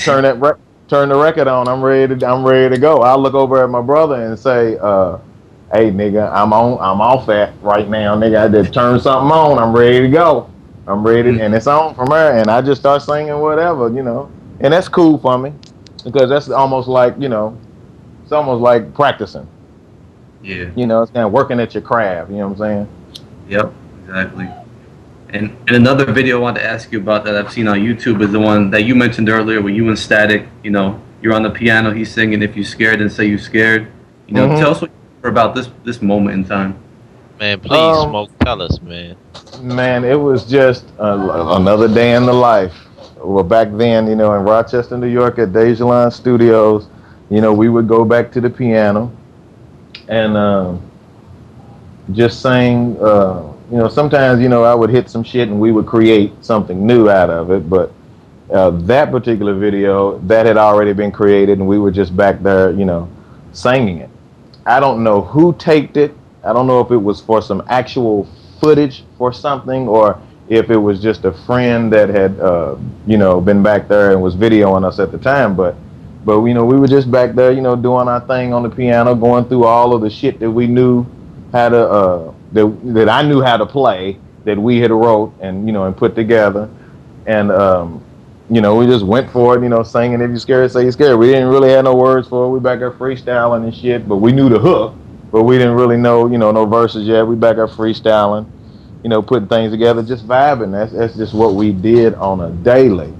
turn the record on, I'm ready to go. I'll look over at my brother and say, hey, nigga, I'm off that right now, nigga. I just turn something on. I'm ready to go. I'm ready, and it's on from there, and I just start singing whatever, and that's cool for me. Because that's almost like, it's almost like practicing. Yeah. It's kind of working at your craft, you know what I'm saying? Yep, exactly. And another video I wanted to ask you about that I've seen on YouTube is the one that you mentioned earlier where you and Static, you're on the piano, he's singing If You Scared and Say You Scared. Tell us what you remember about this moment in time. Man, please, Smoke, tell us, man. Man, it was just another day in the life. Well, back then, in Rochester, New York, at Digglera Studios, we would go back to the piano and just sing. Sometimes, I would hit some shit and we would create something new out of it. But that particular video, that had already been created and we were just back there, singing it. I don't know who taped it. I don't know if it was for some actual footage for something or if it was just a friend that had, been back there and was videoing us at the time. But we were just back there, doing our thing on the piano, going through all of the shit that we knew how to, that I knew how to play, that we had wrote and, and put together. And, we just went for it, singing If You Scared, Say You Scared. We didn't really have no words for it. We back there freestyling and shit, but we knew the hook, but we didn't really know, no verses yet. We back there freestyling. Putting things together, just vibing. That's just what we did on a daily.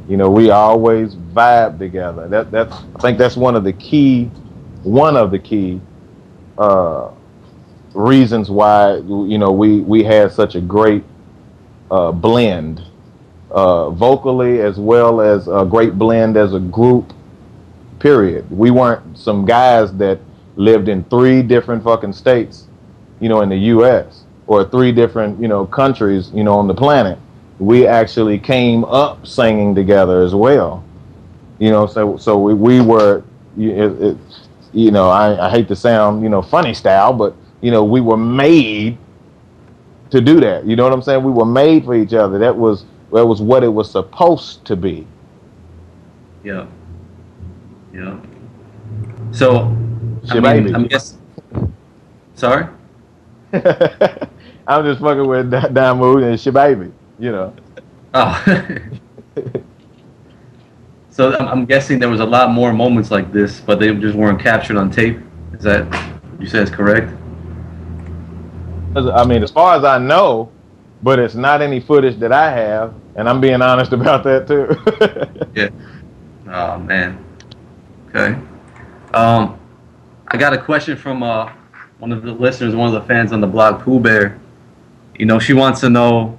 We always vibe together. I think that's one of the key reasons why we had such a great blend, vocally as well as a great blend as a group. Period. We weren't some guys that lived in 3 different fucking states, in the U.S. or 3 different, countries, on the planet. We actually came up singing together as well. So we were, I hate to sound, funny style, but, we were made to do that. You know what I'm saying? We were made for each other. That was what it was supposed to be. Yeah. Yeah. So, I'm guessing. Sorry? I'm just fucking with Damu and Shababy, Oh. So I'm guessing there was a lot more moments like this, but they just weren't captured on tape. Is that you said is correct? I mean, as far as I know, but it's not any footage that I have, and I'm being honest about that too. Yeah. Oh man. Okay. I got a question from one of the listeners, one of the fans on the blog, Pooh Bear. She wants to know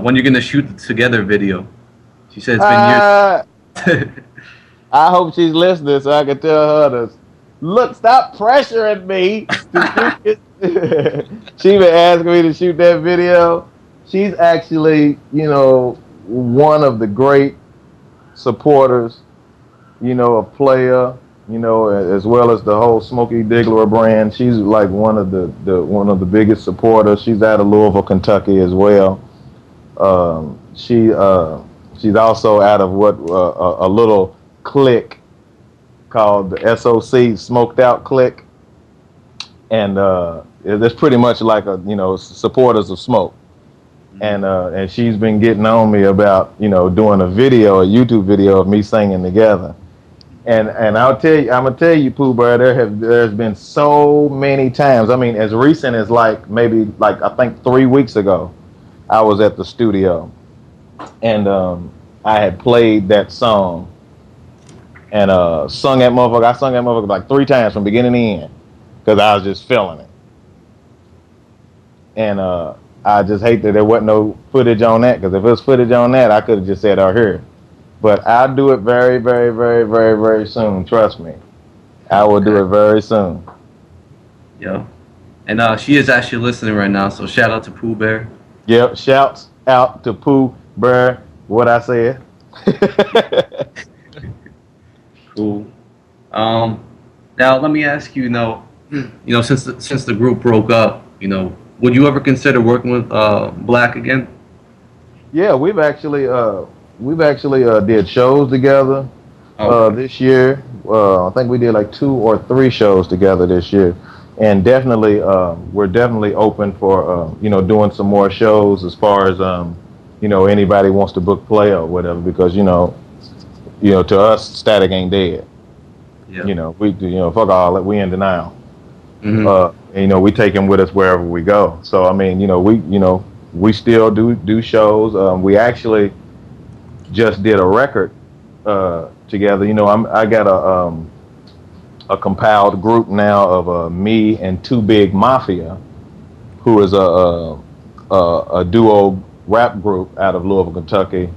when you're gonna shoot the together video. She said it's Uh, been years. I hope she's listening so I can tell her to look, stop pressuring me to shoot it. She been asking me to shoot that video. She's actually, one of the great supporters, of Playa, as well as the whole Smokey Digglera brand. She's like one of the biggest supporters. She's out of Louisville, Kentucky as well. She's also out of what a little clique called the SOC, Smoked Out Clique, and it's pretty much like supporters of Smoke. And she's been getting on me about doing a YouTube video of me singing together. And I'm gonna tell you, Pooh Bear, there's been so many times. I mean, as recent as maybe I think 3 weeks ago, I was at the studio, and I had played that song and sung that motherfucker. I sung that motherfucker like 3 times from beginning to end because I was just feeling it. And I just hate that there wasn't no footage on that, because if there was footage on that, I could have just said, "Oh, here." But I'll do it very, very, very, very, very soon. Trust me, I will do it very soon. Yeah, and she is actually listening right now. So shout out to Pooh Bear. Yep, shouts out to Pooh Bear. What I said. Cool. Now let me ask you. Since the group broke up, would you ever consider working with Black again? Yeah, we've actually did shows together this year. I think we did like 2 or 3 shows together this year, and definitely we're definitely open for doing some more shows as far as anybody wants to book Play or whatever, because to us Static ain't dead. Yeah. We fuck all that, we in denial. Mm-hmm. We take him with us wherever we go. So I mean, we still do shows. We actually just did a record together. I got a compiled group now of me and Too Big Mafia, who is a duo rap group out of Louisville, Kentucky,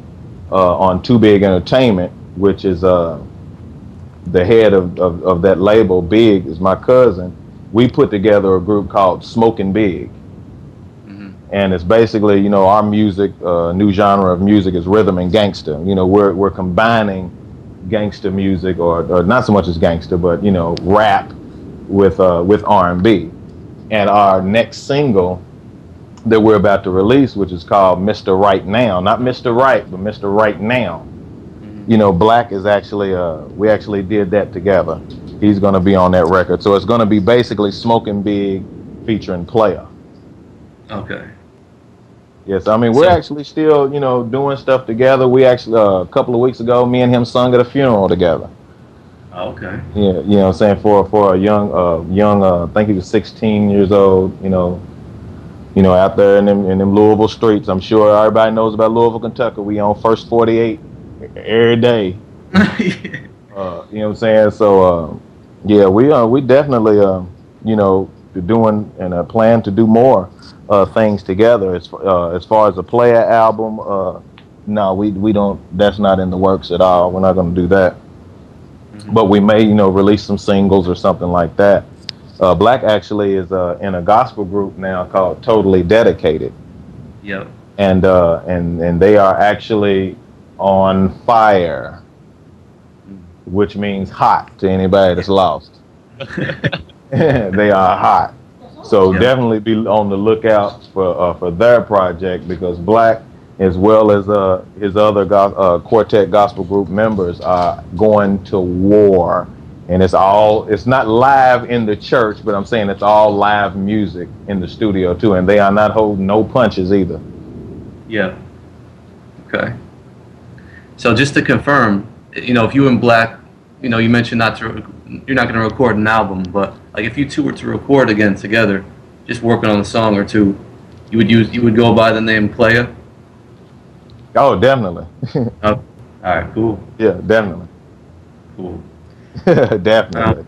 on Too Big Entertainment, which is the head of that label. Big is my cousin. We put together a group called Smoking Big. And it's basically, our music, new genre of music is rhythm and gangster. We're combining gangster music, or not so much as gangster, but rap with R&B. And our next single that we're about to release, which is called Mr. Right Now, not Mr. Right, but Mr. Right Now. Black is actually we actually did that together. He's going to be on that record, so it's going to be basically Smoking Big featuring Playa. Okay. Yes, I mean, we're actually still, doing stuff together. We actually, a couple of weeks ago, me and him sung at a funeral together. Okay. Yeah, what I'm saying, for a young, I think he was 16 years old, out there in them Louisville streets. I'm sure everybody knows about Louisville, Kentucky. We on First 48 every day. What I'm saying? So, yeah, we definitely, doing and plan to do more things together. As far as the Playa album, no, we don't. That's not in the works at all. We're not going to do that. But we may, release some singles or something like that. Black actually is in a gospel group now called Totally Dedicated. Yep. And they are actually on fire, which means hot to anybody that's lost. They are hot. So definitely be on the lookout for their project, because Black, as well as his other quartet gospel group members, are going to war. And it's not live in the church, but I'm saying it's all live music in the studio too. And they are not holding no punches either. Yeah. Okay. So just to confirm, if you and Black, you mentioned you're not going to record an album, but like if you two were to record again together, just working on a song or two, you would go by the name Playa? Oh, definitely. Oh, all right, cool. Yeah, definitely. Cool. Definitely.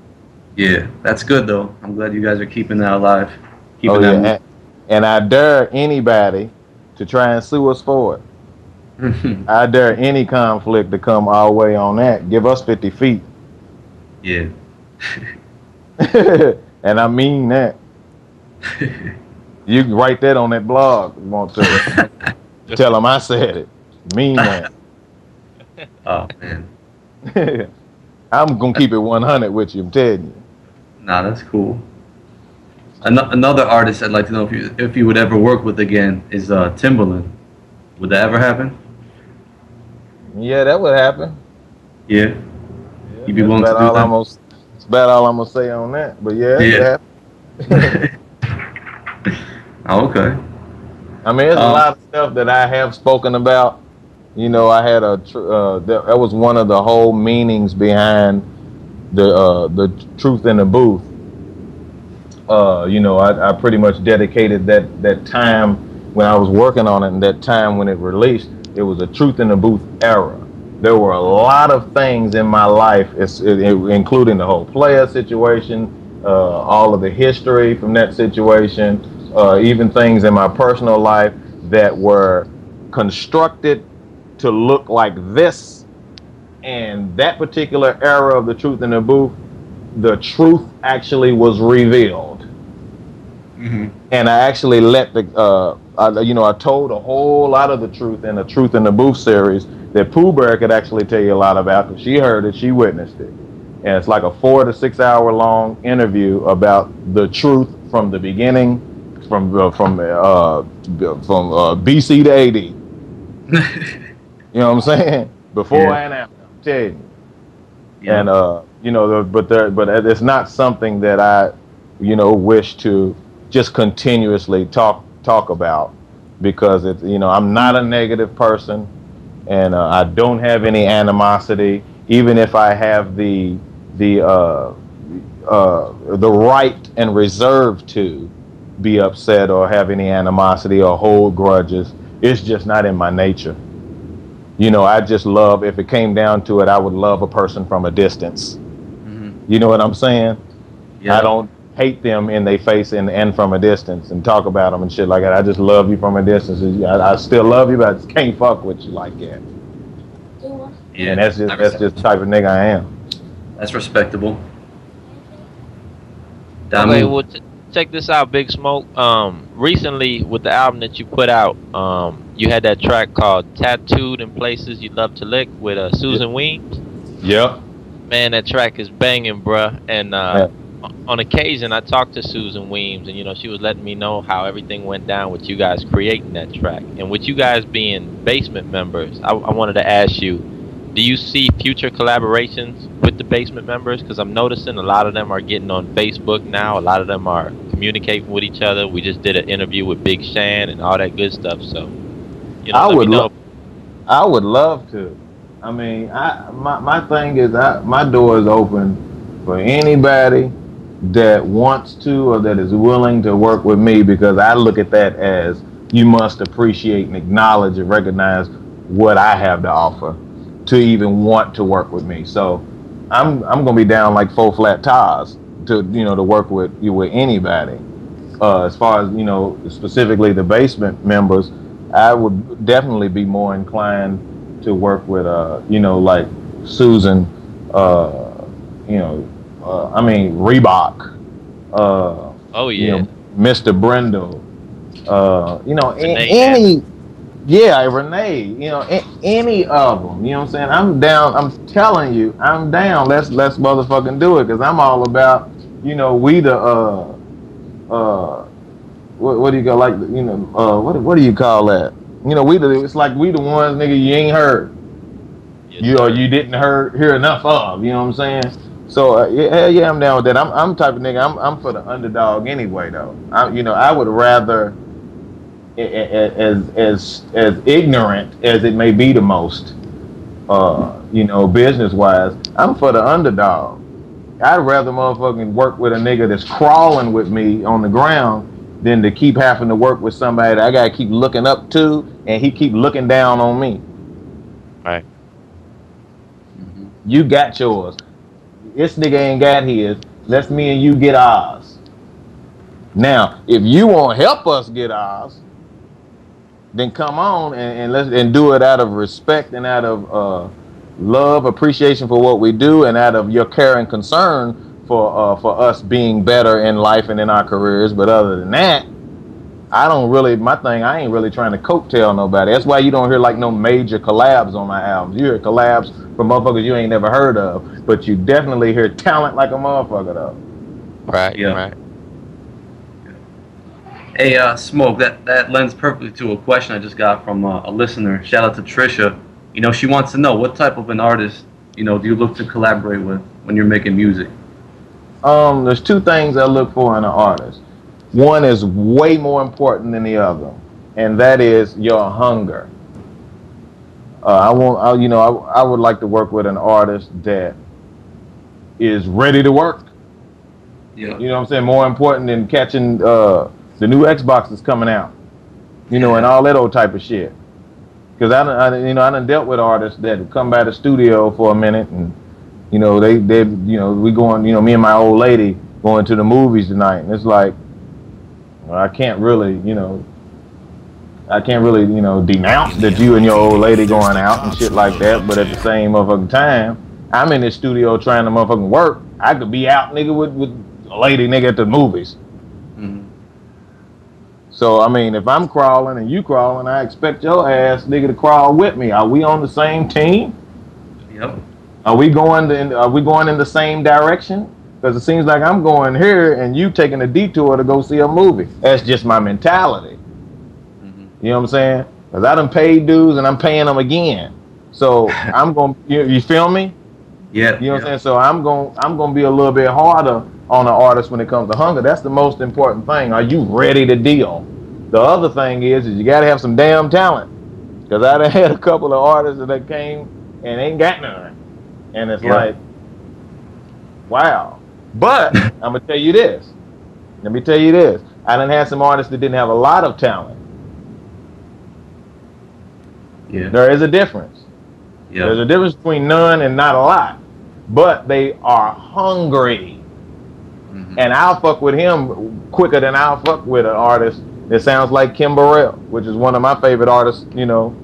Yeah, that's good though. I'm glad you guys are keeping that alive. And I dare anybody to try and sue us for it. I dare any conflict to come our way on that. Give us 50 feet. Yeah. And I mean that. You can write that on that blog if you want to. Tell them I said it. Mean that. Oh man. I'm gonna keep it 100 with you. I'm telling you. Nah, that's cool. Another artist I'd like to know if you would ever work with again is Timbaland. Would that ever happen? Yeah, that would happen. Yeah. You'd be That's willing to about do all that? that's about all I'm gonna say on that. But yeah, it Yeah. could happen. Oh, okay. I mean, there's a lot of stuff that I have spoken about. You know, I had that was one of the whole meanings behind the Truth in the Booth. You know, I pretty much dedicated that time when I was working on it, and that time when it released. It was a Truth in the Booth era. There were a lot of things in my life, including the whole Playa situation, all of the history from that situation, even things in my personal life that were constructed to look like this. And that particular era of the Truth in the Booth, the truth actually was revealed. Mm-hmm. And I actually let I told a whole lot of the truth in the Truth in the Booth series that Pooh Bear could actually tell you a lot about, because she heard it, she witnessed it. And it's like a 4 to 6 hour long interview about the truth from the beginning, from BC to AD. You know what I'm saying? Before and after. I'm telling you. Yeah. And you know, but it's not something that I, you know, wish to just continuously talk about, because it's, you know, I'm not a negative person, and I don't have any animosity, even if I have the right and reserve to be upset or have any animosity or hold grudges. It's just not in my nature. You know, I just love, if it came down to it, I would love a person from a distance. Mm-hmm. You know what I'm saying? Yeah. I don't hate them in their face and from a distance and talk about them and shit like that. I just love you from a distance. I still love you, but I just can't fuck with you like that. Yeah, and that's just the type of nigga I am. That's respectable. Okay, well, check this out, Big Smoke. Recently, with the album that you put out, you had that track called "Tattooed in Places You Love to Lick" with Susan Weems. Yep. Man, that track is banging, bruh. And on occasion, I talked to Susan Weems, and, you know, she was letting me know how everything went down with you guys creating that track. And with you guys being Basement members, I wanted to ask you, do you see future collaborations with the Basement members? Because I'm noticing a lot of them are getting on Facebook now. A lot of them are communicating with each other. We just did an interview with Big Shan and all that good stuff. So, you know, I would love to. I mean, my thing is, my door is open for anybody that wants to or that is willing to work with me, because I look at that as, you must appreciate and acknowledge and recognize what I have to offer to even want to work with me. So I'm gonna be down like 4 flat tires to, you know, to work with anybody. As far as, you know, specifically the Basement members, I would definitely be more inclined to work with you know, like Susan, you know, I mean Reebok, oh yeah, you know, Mr. Brindle, you know, Renee, Renee, you know, any of them. You know what I'm saying? I'm down. I'm telling you, I'm down. Let's motherfucking do it, because I'm all about, you know, we the what do you call, like, you know, what do you call that? You know, it's like we the ones, nigga, you ain't heard, you didn't hear enough of. You know what I'm saying? So yeah, I'm down with that. I'm type of nigga. I'm for the underdog anyway, though. You know, I would rather, as ignorant as it may be to most, you know, business wise, I'm for the underdog. I'd rather motherfucking work with a nigga that's crawling with me on the ground than to keep having to work with somebody that I gotta keep looking up to and he keep looking down on me. Right. Mm-hmm. You got yours. This nigga ain't got his. Let's me and you get ours. Now, if you won't help us get ours, then come on and do it out of respect and out of love, appreciation for what we do, and out of your care and concern for us being better in life and in our careers. But other than that, I don't really, my thing, I ain't really trying to coattail nobody. That's why you don't hear like no major collabs on my albums. You hear collabs from motherfuckers you ain't never heard of, but you definitely hear talent like a motherfucker though. Right, Yeah. right. Hey, Smoke, that lends perfectly to a question I just got from a listener. Shout out to Trisha. You know, she wants to know what type of an artist, you know, do you look to collaborate with when you're making music? There's two things I look for in an artist. One is way more important than the other, and that is your hunger. I would like to work with an artist that is ready to work. Yeah. You know what I'm saying? More important than catching the new Xbox that's coming out, you know, and all that old type of shit. Because I done dealt with artists that come by the studio for a minute, and you know, we going, you know, me and my old lady going to the movies tonight, and it's like, well, I can't really, you know, denounce that you and your old lady going out and shit like that. But at the same motherfucking time, I'm in this studio trying to motherfucking work. I could be out, nigga, with a lady, nigga, at the movies. Mm-hmm. So, I mean, if I'm crawling and you crawling, I expect your ass, nigga, to crawl with me. Are we on the same team? Yep. Are we going in the same direction? Because it seems like I'm going here and you taking a detour to go see a movie. That's just my mentality. Mm-hmm. You know what I'm saying? Because I done paid dues and I'm paying them again. So I'm going, you feel me? Yeah. You know what I'm saying? So I'm going to be a little bit harder on an artist when it comes to hunger. That's the most important thing. Are you ready to deal? The other thing is you got to have some damn talent. Because I done had a couple of artists that came and ain't got none. And it's like, wow. But I'm going to tell you this. Let me tell you this. I done had some artists that didn't have a lot of talent. Yeah. There is a difference. Yeah. There's a difference between none and not a lot. But they are hungry. Mm-hmm. And I'll fuck with him quicker than I'll fuck with an artist that sounds like Kim Burrell, which is one of my favorite artists, you know,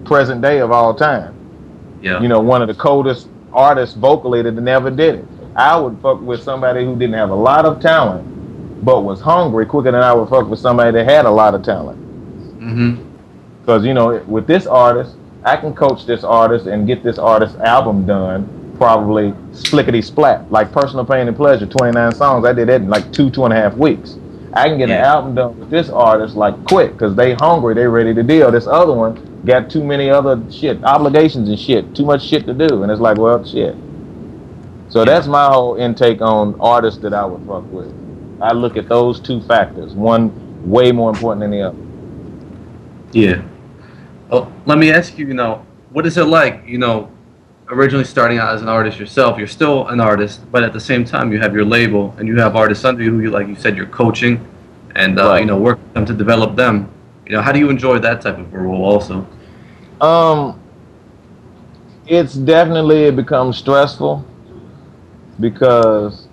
present day of all time. Yeah. You know, one of the coldest artists vocally that never did it. I would fuck with somebody who didn't have a lot of talent, but was hungry quicker than I would fuck with somebody that had a lot of talent. Mm-hmm. Because, you know, with this artist, I can coach this artist and get this artist's album done probably splickety splat. Like Personal Pain and Pleasure, 29 songs. I did that in like 2.5 weeks. I can get an album done with this artist like quick because they hungry, they ready to deal. This other one got too many other shit, obligations and shit, too much shit to do. And it's like, well, shit. So that's my whole intake on artists that I would fuck with. I look at those two factors, one way more important than the other. Yeah. Well, let me ask you, you know, what is it like, you know, originally starting out as an artist yourself? You're still an artist, but at the same time you have your label and you have artists under you who, like you said, you're coaching and, you know, work with them to develop them. You know, how do you enjoy that type of a role also? It's definitely, it becomes stressful because,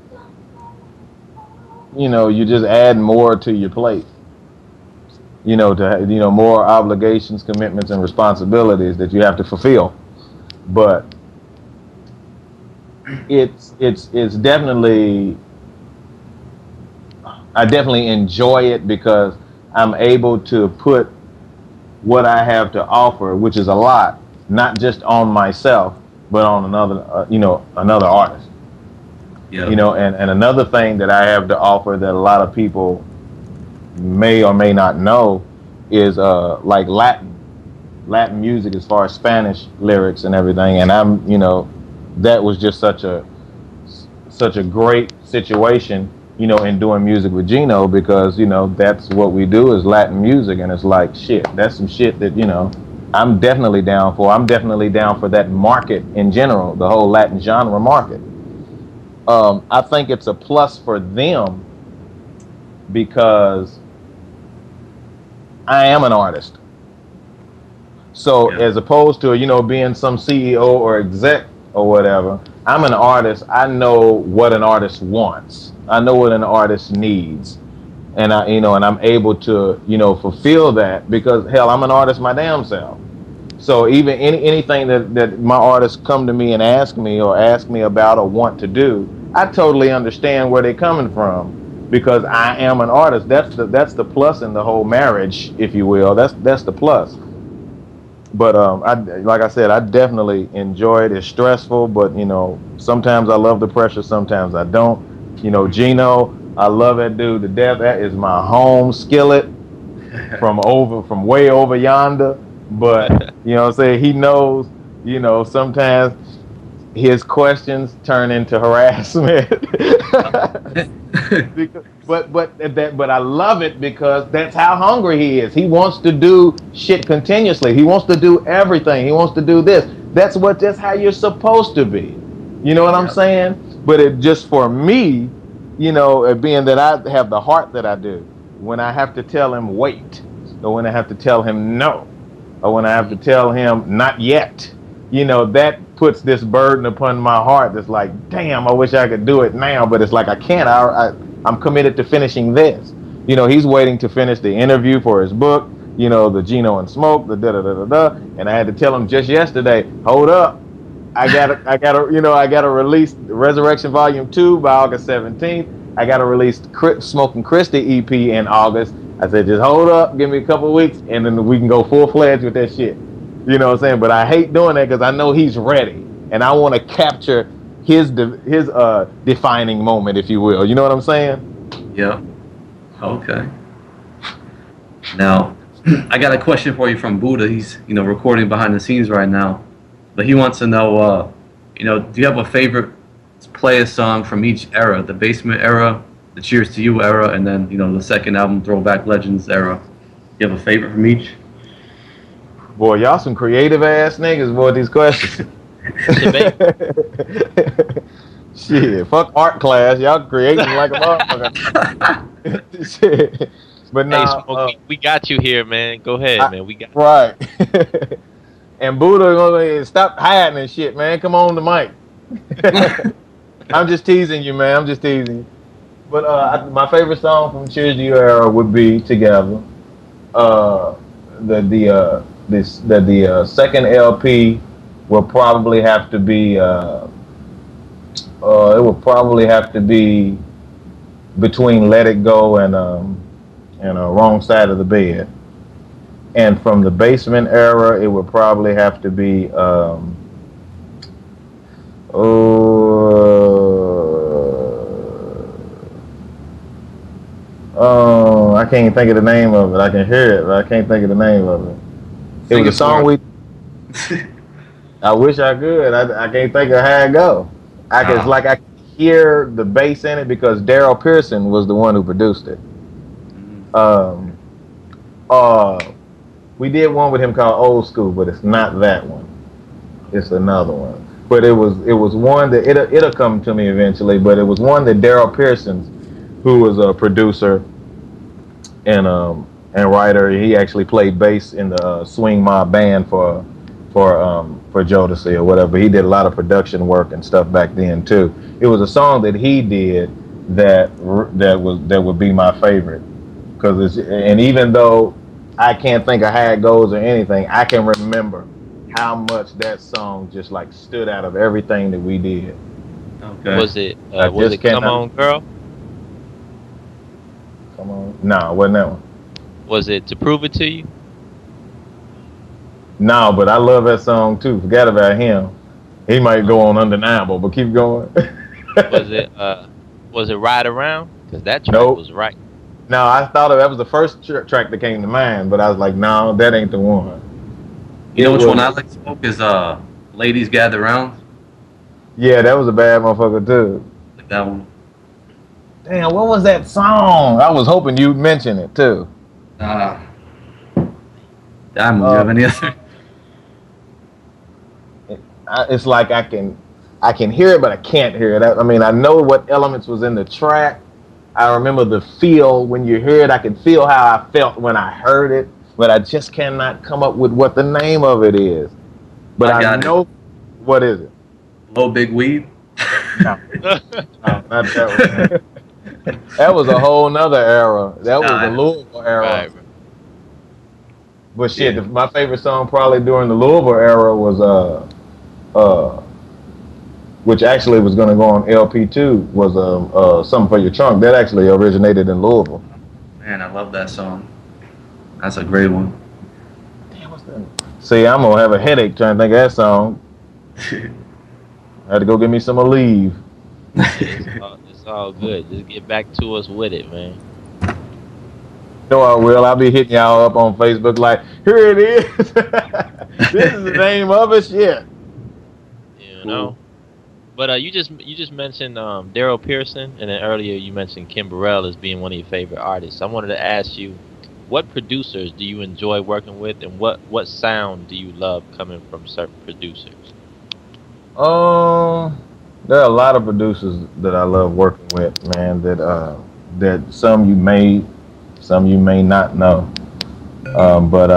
you know, you just add more to your plate. You know, more obligations, commitments, and responsibilities that you have to fulfill. But it's definitely, I definitely enjoy it because I'm able to put what I have to offer, which is a lot, not just on myself, but on another artist. Yeah. You know, and another thing that I have to offer that a lot of people may or may not know is like Latin music as far as Spanish lyrics and everything. And I'm, you know, that was just such a great situation, you know, in doing music with Gino, because, you know, that's what we do is Latin music. And it's like, shit, that's some shit that, you know, I'm definitely down for. I'm definitely down for that market in general, the whole Latin genre market. I think it's a plus for them because I am an artist. So as opposed to, you know, being some CEO or exec or whatever, I'm an artist. I know what an artist wants. I know what an artist needs. and I'm able to, fulfill that because hell, I'm an artist my damn self. So even anything that my artists come to me and ask me about or want to do, I totally understand where they're coming from because I am an artist. That's the plus in the whole marriage, if you will. That's the plus. But like I said, I definitely enjoy it. It's stressful, but sometimes I love the pressure, sometimes I don't. Gino, I love that dude to death. That is my home skillet from way over yonder. But what I'm saying, he knows. Sometimes his questions turn into harassment. but I love it because that's how hungry he is. He wants to do shit continuously. He wants to do everything. He wants to do this. That's how you're supposed to be. You know what I'm saying? But it just for me, being that I have the heart that I do, when I have to tell him wait, or when I have to tell him no, or when I have to tell him not yet, that puts this burden upon my heart that's like, damn, I wish I could do it now, but it's like I can't. I'm committed to finishing this. He's waiting to finish the interview for his book, the Geno and Smoke, the da da da da da. And I had to tell him just yesterday, hold up, I gotta release Resurrection Volume 2 by August 17th. I gotta release Smoking Christie EP in August. I said, just hold up, give me a couple of weeks, and then we can go full-fledged with that shit. You know what I'm saying? But I hate doing that because I know he's ready, and I want to capture his defining moment, if you will. You know what I'm saying? Yeah. Okay. Now, I got a question for you from Buddha. He's recording behind the scenes right now, but he wants to know, do you have a favorite Playa song from each era? The Basement era, the Cheers to You era, and then the second album, Throwback Legends era. You have a favorite from each? Boy, y'all some creative ass niggas, boy, these questions. Shit, fuck art class. Y'all creating like a motherfucker. Shit. But now, hey, we got you here, man. Go ahead, man. We got right. And Buddha gonna stop hiding and shit, man. Come on the mic. I'm just teasing you, man. I'm just teasing you. But my favorite song from Cheers to You era would be Together. The second LP will probably have to be it will probably have to be between Let It Go and Wrong Side of the Bed. And from the Basement era, it would probably have to be I can't think of the name of it. I can hear it, but I can't think of the name of it. It was a song we. I wish I could. I can't think of how it go. It's like I can hear the bass in it because Daryl Pearson was the one who produced it. We did one with him called Old School, but it's not that one. It's another one. But it was one that it'll come to me eventually. But it was one that Daryl Pearson, who was a producer and writer, he actually played bass in the Swing Mob band for Jodeci or whatever. He did a lot of production work and stuff back then too. It was a song that he did that would be my favorite and even though I can't think of how it goes or anything, I can remember how much that song just like stood out of everything that we did. Okay. Was it Come On Girl? Come On. No, it wasn't that one. Was it To Prove It to You? No, but I love that song too. Forgot about him. He might go on Undeniable, but keep going. Was it Ride Around? Because that track was right. No, I thought that was the first track that came to mind, but I was like, no, that ain't the one. You know which one I like to smoke is Ladies Gather Round? Yeah, that was a bad motherfucker too. Like that one. Damn, what was that song? I was hoping you'd mention it too. Diamond, do you have any other? It's like I can hear it, but I can't hear it. I mean, I know what elements was in the track. I remember the feel when you hear it. I can feel how I felt when I heard it, but I just cannot come up with what the name of it is. But I know what is it? Low Big Weed? No, not that one. That was a whole nother era. That was the Nah, Louisville era. Right. But shit, yeah. my favorite song probably during the Louisville era was uh which actually was gonna go on LP2 was Something for Your Trunk. That actually originated in Louisville. Man, I love that song. That's a great one. Damn, what's that? See, I'm gonna have a headache trying to think of that song. I had to go get me some Aleve. It's all good. Just get back to us with it, man. No, I will. I'll be hitting y'all up on Facebook like, here it is. This is the name of it. Shit. You know. But you just mentioned Daryl Pearson, and then earlier you mentioned Kim Burrell as being one of your favorite artists. I wanted to ask you, what producers do you enjoy working with, and what sound do you love coming from certain producers? There are a lot of producers that I love working with, man. That some you may not know. But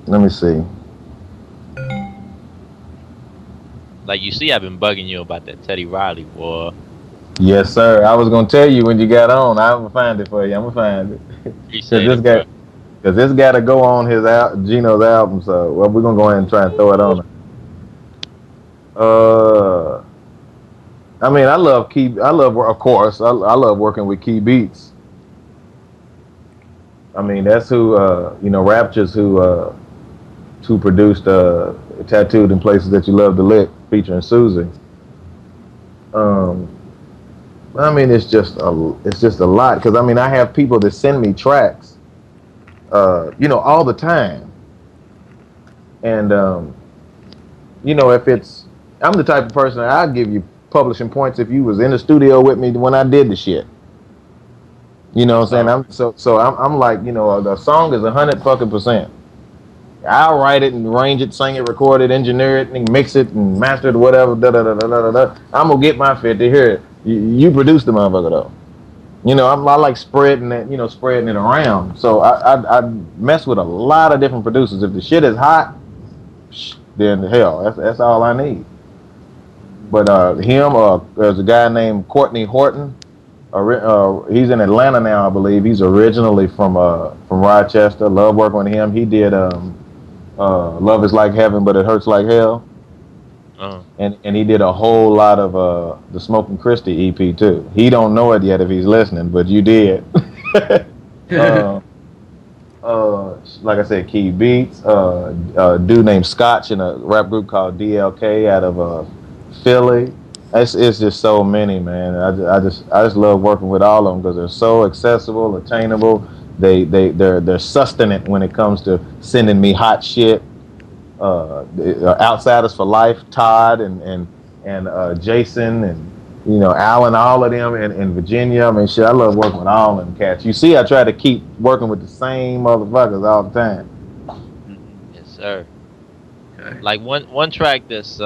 let me see. Like you see, I've been bugging you about that Teddy Riley, boy. Yes, sir. I was gonna tell you when you got on. I'm gonna find it for you. I'm gonna find it. Appreciate it, bro. Because this got to go on Gino's album. So we're gonna go ahead and try and throw it on. I mean, I love of course, I love working with Key Beats. I mean, that's who, Rapture's who produced Tattooed in Places That You Love to Lick, featuring Susie. I mean, it's just a lot, because I mean, I have people that send me tracks, all the time, and if it's, I'm the type of person that I'll give you publishing points if you was in the studio with me when I did the shit. You know what I'm saying? I'm like, the song is 100%. I'll write it and arrange it, sing it, record it, engineer it, and mix it and master it, whatever. I'm gonna get my fit to hear it. You produce the motherfucker though. I like spreading it, spreading it around. So I mess with a lot of different producers. If the shit is hot, then hell, that's all I need. But there's a guy named Courtney Horton. He's in Atlanta now, I believe. He's originally from Rochester. Love working with him. He did Love Is Like Heaven, But It Hurts Like Hell. And he did a whole lot of the Smoking Christie EP too. He don't know it yet if he's listening, but you did. Like I said, Key Beats. A dude named Scotch in a rap group called DLK out of Philly. It's just so many, man. I just love working with all of them because they're so accessible, attainable. They're sustenance when it comes to sending me hot shit. Outsiders for Life, Todd and Jason and Alan, all of them in Virginia. I mean, shit, I love working with all of them cats. You see, I try to keep working with the same motherfuckers all the time. Yes, sir. Okay. Like one track that's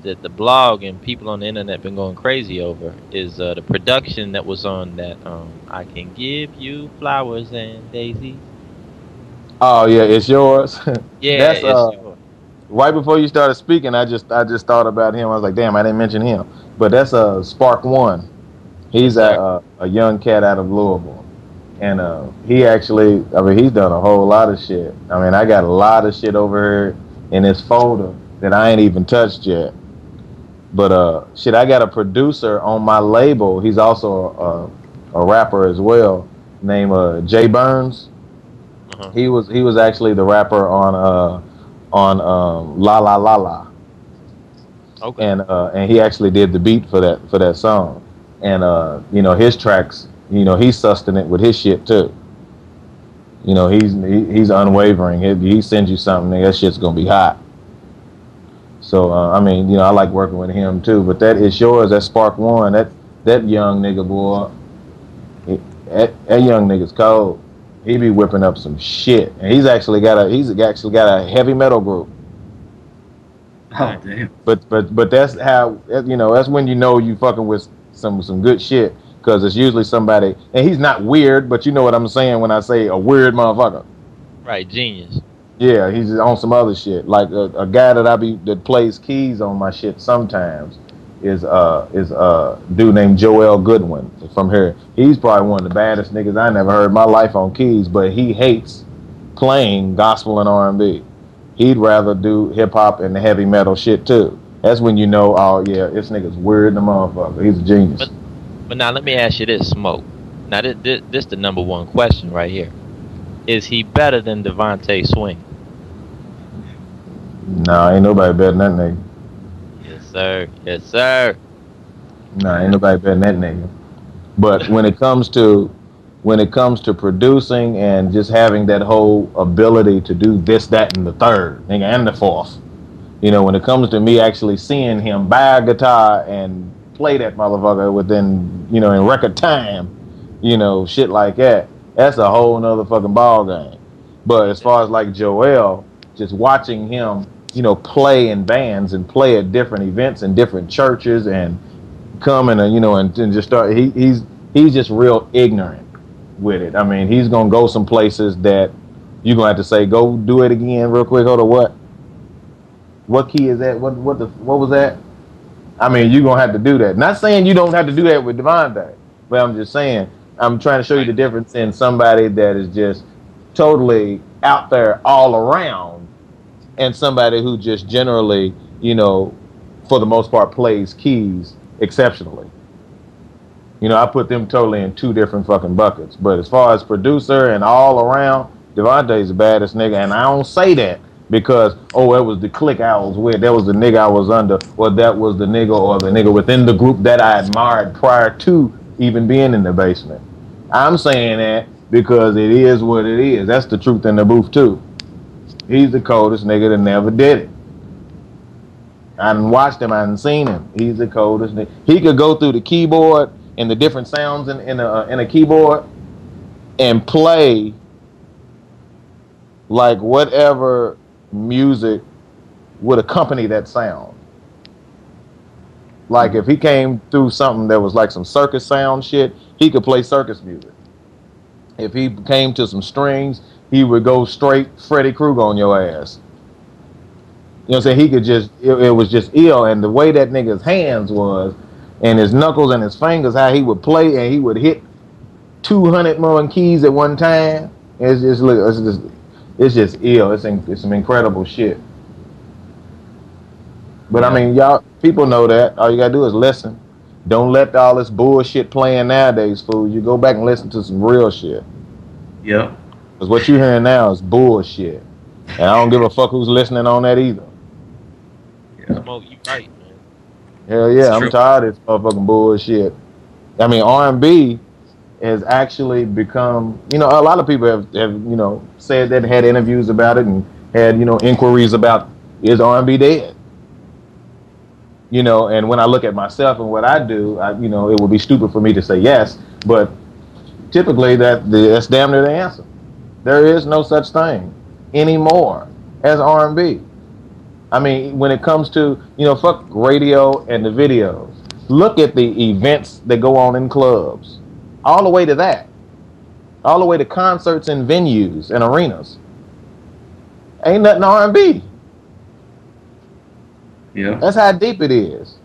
that the blog and people on the internet been going crazy over is the production that was on that I Can Give You Flowers and Daisies. Oh yeah, it's yours. Yeah, That's it's yours. right before you started speaking. I just thought about him. I was like, damn, I didn't mention him. But that's Spark One. He's a young cat out of Louisville, and he actually, I mean, he's done a whole lot of shit. I mean, I got a lot of shit over here in this folder that I ain't even touched yet. But shit, I got a producer on my label. He's also a rapper as well, named Jay Burns. Uh-huh. He was actually the rapper on La La La La. Okay. And he actually did the beat for that song. And his tracks, he's sustenance with his shit too. He's unwavering. He sends you something, that shit's gonna be hot. So I mean, I like working with him too. But that is yours. That Spark One. That young nigga, boy. That young nigga's cold. He be whipping up some shit, and he's actually got a heavy metal group. Oh damn. But that's how that's when you fucking with some good shit, because it's usually somebody, and he's not weird, but you know what I'm saying when I say a weird motherfucker. Right, genius. Yeah, he's on some other shit. Like a guy that plays keys on my shit sometimes. is a dude named Joel Goodwin from here. He's probably one of the baddest niggas I never heard in my life on keys, but he hates playing gospel and R&B. He'd rather do hip hop and the heavy metal shit too. That's when you know, oh yeah, this nigga's weird in the motherfucker. He's a genius. But now let me ask you this, Smoke. Now this the number one question right here. Is he better than Devontae Swing? Nah, ain't nobody better than that nigga. Yes, sir. Yes, sir. Nah, ain't nobody better than that nigga. But when it comes to producing and just having that whole ability to do this, that, and the third, nigga, and the fourth, you know, when it comes to me actually seeing him buy a guitar and play that motherfucker within, you know, in record time, you know, shit like that, that's a whole nother fucking ball game. But as far as like Joel, just watching him, you know, play in bands and play at different events and different churches and come and you know and just start, he's just real ignorant with it. I mean, he's gonna go some places that you're gonna have to say, go do it again real quick. Hold on, what key is that? What was that? I mean, you're gonna have to do that. Not saying you don't have to do that with Devontae, but I'm just saying I'm trying to show you the difference in somebody that is just totally out there all around and somebody who just generally, you know, for the most part plays keys exceptionally. You know, I put them totally in two different fucking buckets. But as far as producer and all around, Devontae's the baddest nigga. And I don't say that because, oh, that was the clique I was with. That was the nigga I was under. Or that was the nigga or the nigga within the group that I admired prior to even being in the basement. I'm saying that because it is what it is. That's the truth in the booth, too. He's the coldest nigga that never did it. I done watched him. I done seen him. He's the coldest nigga. He could go through the keyboard and the different sounds in a keyboard and play like whatever music would accompany that sound. Like if he came through something that was like some circus sound shit, he could play circus music. If he came to some strings, he would go straight Freddy Krueger on your ass. You know what I'm saying? He could just, it was just ill. And the way that nigga's hands was, and his knuckles and his fingers, how he would play, and he would hit 200 more keys at one time. It's just ill. It's some incredible shit. But I mean, y'all, people know that. All you gotta do is listen. Don't let all this bullshit playing nowadays fool you. Go back and listen to some real shit. Yep. Because what you're hearing now is bullshit. And I don't give a fuck who's listening on that either. Yeah. Smoke, you right, man. Hell yeah, I'm tired of this motherfucking bullshit. I mean, R&B has actually become, you know, a lot of people have you know, said that, had interviews about it and had, you know, inquiries about, is R&B dead? You know, and when I look at myself and what I do, you know, it would be stupid for me to say yes, but typically that's damn near the answer. There is no such thing anymore as R&B. I mean, when it comes to, you know, fuck radio and the videos. Look at the events that go on in clubs. All the way to that. All the way to concerts and venues and arenas. Ain't nothing R&B. Yeah. That's how deep it is.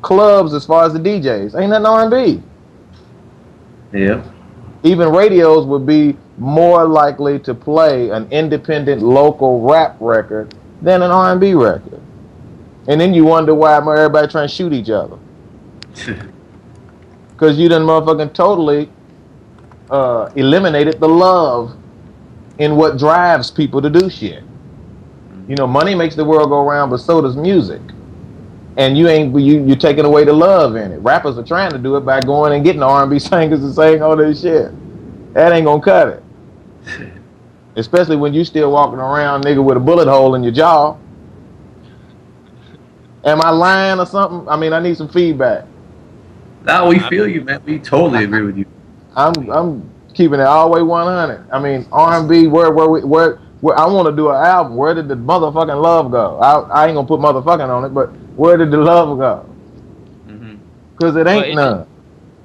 Clubs, as far as the DJs, ain't nothing R&B. Yeah. Even radios would be more likely to play an independent local rap record than an R&B record. And then you wonder why everybody trying to shoot each other. Because you done motherfucking totally eliminated the love in what drives people to do shit. You know, money makes the world go round, but so does music. And you're taking away the love in it. Rappers are trying to do it by going and getting R&B singers and saying all this shit. That ain't gonna cut it. Especially when you still walking around, nigga, with a bullet hole in your jaw. Am I lying or something? I mean, I need some feedback. No, we feel you, man. We totally agree with you. I'm keeping it all the way 100. I mean, R&B, where I want to do an album. Where did the motherfucking love go? I ain't gonna put motherfucking on it, but where did the love go? Because it ain't none.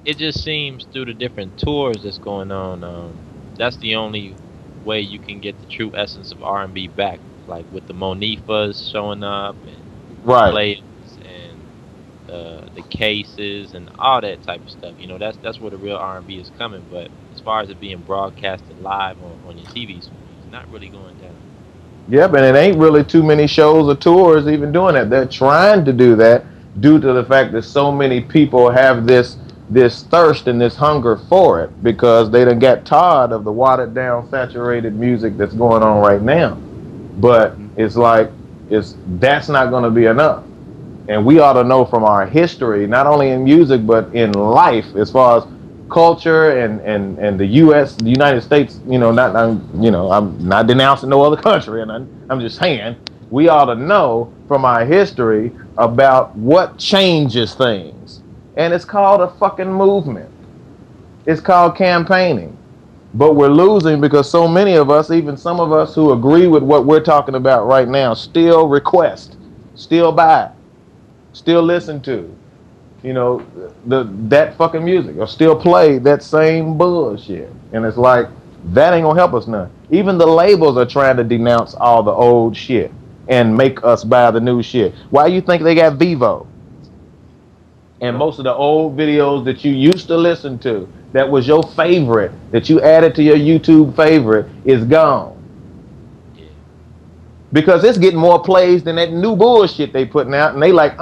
It just seems through the different tours that's going on. That's the only way you can get the true essence of R&B back. Like with the Monifas showing up and right. Players and the cases and all that type of stuff. You know, that's where the real R&B is coming. But as far as it being broadcasted live on your TV screen, it's not really going down. Yep, and it ain't really too many shows or tours even doing that. They're trying to do that due to the fact that so many people have this thirst and this hunger for it because they done got tired of the watered down, saturated music that's going on right now. But it's like that's not going to be enough. And we ought to know from our history, not only in music but in life, as far as culture and the U.S., the United States. You know, I'm not denouncing no other country, and I'm just saying we ought to know from our history about what changes things. And it's called a fucking movement. It's called campaigning. But we're losing because so many of us, even some of us who agree with what we're talking about right now, still request, still buy, still listen to, you know, that fucking music, or still play that same bullshit. And it's like, that ain't gonna help us none. Even the labels are trying to denounce all the old shit and make us buy the new shit. Why you think they got Vivo? And most of the old videos that you used to listen to, that was your favorite, that you added to your YouTube favorite, is gone. Yeah. Because it's getting more plays than that new bullshit they putting out. And they like,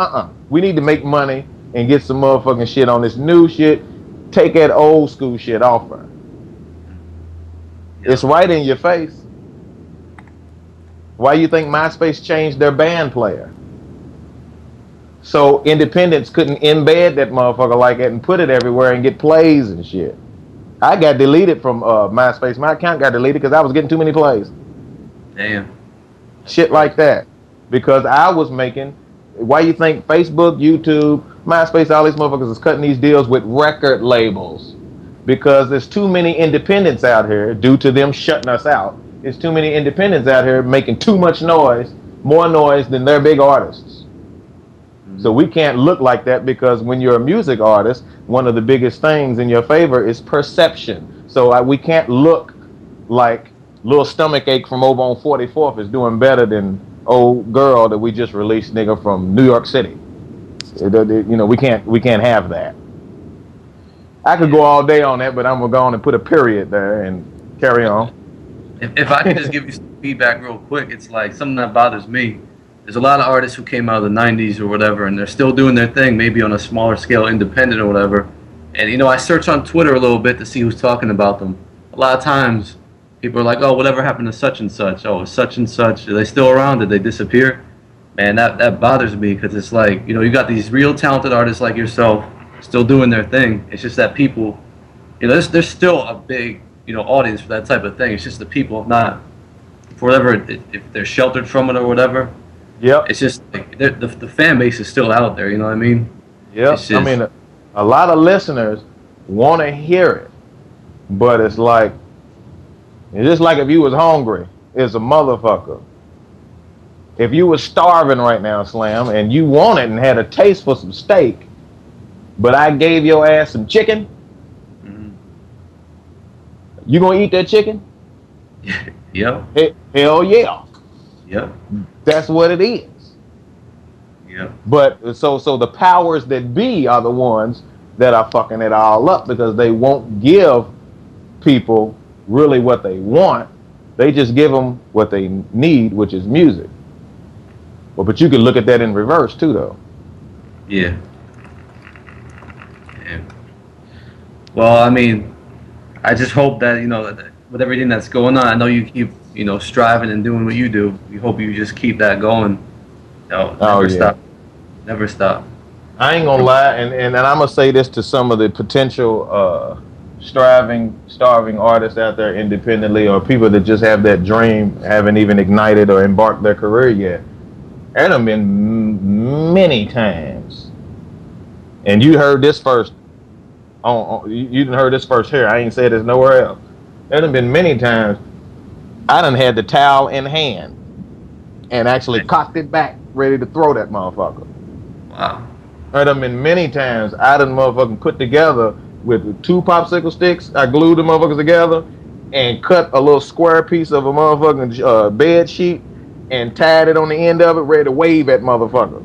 we need to make money and get some motherfucking shit on this new shit. Take that old school shit off her. It's right in your face. Why you think MySpace changed their band player? So independents couldn't embed that motherfucker like that and put it everywhere and get plays and shit. I got deleted from MySpace. My account got deleted because I was getting too many plays. Damn. Shit like that. Because I was making... Why you think Facebook, YouTube, MySpace, all these motherfuckers is cutting these deals with record labels? Because there's too many independents out here due to them shutting us out. There's too many independents out here making too much noise, more noise than their big artists. So we can't look like that because when you're a music artist, one of the biggest things in your favor is perception. So we can't look like Little Stomach Ache from over on 44th is doing better than old girl that we just released, nigga, from New York City. You know, we can't have that. I could go all day on that, but I'm gonna go on and put a period there and carry on. If I could just give you some feedback real quick, it's like something that bothers me. There's a lot of artists who came out of the 90s or whatever, and they're still doing their thing, maybe on a smaller scale, independent or whatever. And, you know, I search on Twitter a little bit to see who's talking about them. A lot of times, people are like, oh, whatever happened to such and such? Oh, such and such. Are they still around? Did they disappear? Man, that bothers me because it's like, you know, you got these real talented artists like yourself still doing their thing. It's just that people, you know, there's still a big, you know, audience for that type of thing. It's just the people, not, for whatever, if they're sheltered from it or whatever. Yep. It's just like the fan base is still out there. You know what I mean? Yep. I mean, a lot of listeners want to hear it, but it's just like if you was hungry, it's a motherfucker. If you was starving right now, Slam, and you wanted and had a taste for some steak, but I gave your ass some chicken, you gonna eat that chicken? Yep. Hell yeah. Yep. That's what it is. Yep. But so the powers that be are the ones that are fucking it all up because they won't give people really what they want. They just give them what they need, which is music. But you can look at that in reverse too, though. Yeah. Yeah. Well, I mean, I just hope that, you know, with everything that's going on, I know you keep, you know, striving and doing what you do. We hope you just keep that going. You know, never stop. Never stop. I ain't gonna lie, and I'm gonna say this to some of the potential starving artists out there independently, or people that just have that dream, haven't even ignited or embarked their career yet. There done been many times, and you heard this first. You done heard this first here. I ain't said this nowhere else. There done been many times I done had the towel in hand and actually cocked it back, ready to throw that motherfucker. Wow. There done been many times I done motherfucking put together with 2 popsicle sticks. I glued the motherfuckers together and cut a little square piece of a motherfucking bed sheet and tied it on the end of it, ready to wave at motherfucker.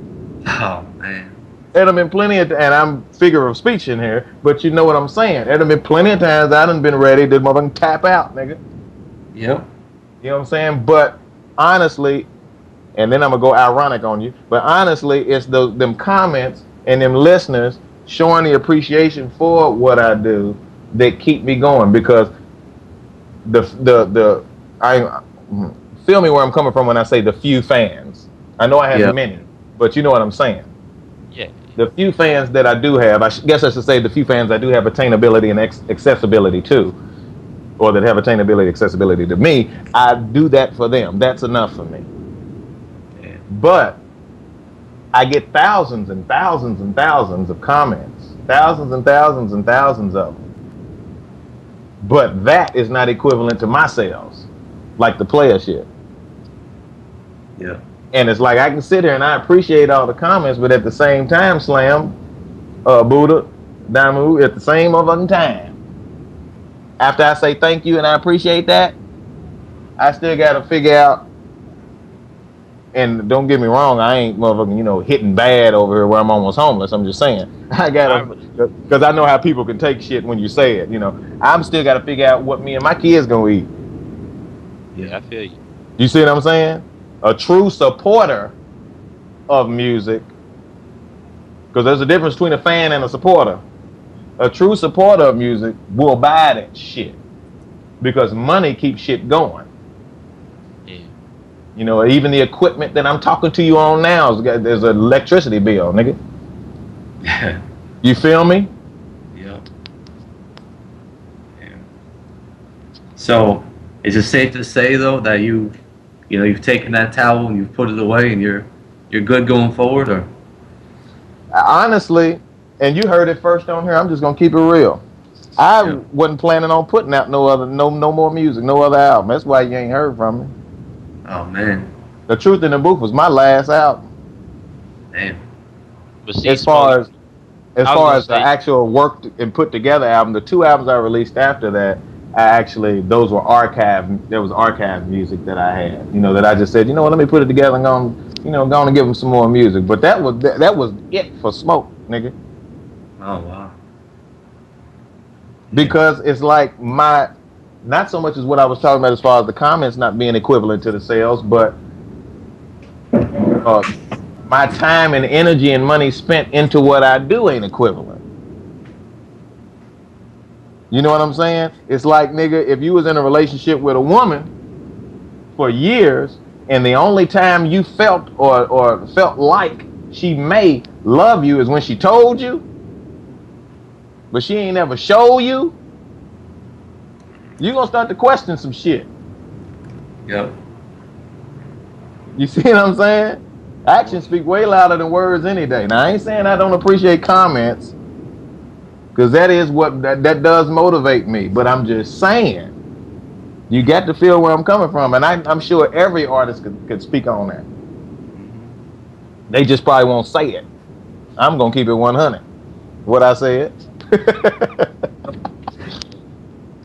Oh man. There'd have been plenty of, and I'm figure of speech in here, but you know what I'm saying. There'd have been plenty of times I done been ready to motherfucking tap out, nigga. Yep. You know what I'm saying? But honestly, and then I'm gonna go ironic on you, but honestly, it's them comments and them listeners showing the appreciation for what I do that keep me going, because I feel me where I'm coming from when I say the few fans. I know I have Yep. many, but you know what I'm saying. Yeah. The few fans that I do have, guess I should say the few fans I do have attainability and accessibility to, or that have attainability, accessibility to me, I do that for them. That's enough for me. Yeah. But I get thousands and thousands and thousands of comments, thousands and thousands and thousands of them. But that is not equivalent to my sales, like the Playa shit. Yeah. And it's like I can sit here and I appreciate all the comments, but at the same time, Slam, Buddha, Damu, at the same motherfucking time, after I say thank you and I appreciate that, I still got to figure out. And don't get me wrong, I ain't motherfucking, hitting bad over here where I'm almost homeless. I'm just saying, I gotta, because I know how people can take shit when you say it. I'm still got to figure out what me and my kids gonna eat. Yeah, I feel you. You see what I'm saying? A true supporter of music, because there's a difference between a fan and a supporter. A true supporter of music will buy that shit because money keeps shit going. Yeah. Even the equipment that I'm talking to you on now, there's an electricity bill, nigga. Yeah. You feel me? Yep. Yeah. So, is it safe to say though that you've taken that towel and you've put it away and you're good going forward, or? Honestly, and you heard it first on here, I'm just gonna keep it real. I wasn't planning on putting out no more music, no other album. That's why you ain't heard from me. Oh man. The Truth in the Booth was my last album. Damn. But see, As far as the actual work and put together album, the 2 albums I released after that, those were archived. There was archived music that I had, that I just said, let me put it together and going to give them some more music. But that was it for Smoke, nigga. Oh wow. Because it's like not so much as what I was talking about as far as the comments not being equivalent to the sales, but my time and energy and money spent into what I do ain't equivalent. You know what I'm saying? It's like, nigga, if you was in a relationship with a woman for years and the only time you felt or felt like she may love you is when she told you, but she ain't ever show you, you're going to start to question some shit. Yep. You see what I'm saying? Actions speak way louder than words any day. Now, I ain't saying I don't appreciate comments, because that is what that does motivate me. But I'm just saying, you got to feel where I'm coming from. And I'm sure every artist could speak on that. They just probably won't say it. I'm going to keep it 100. What I said.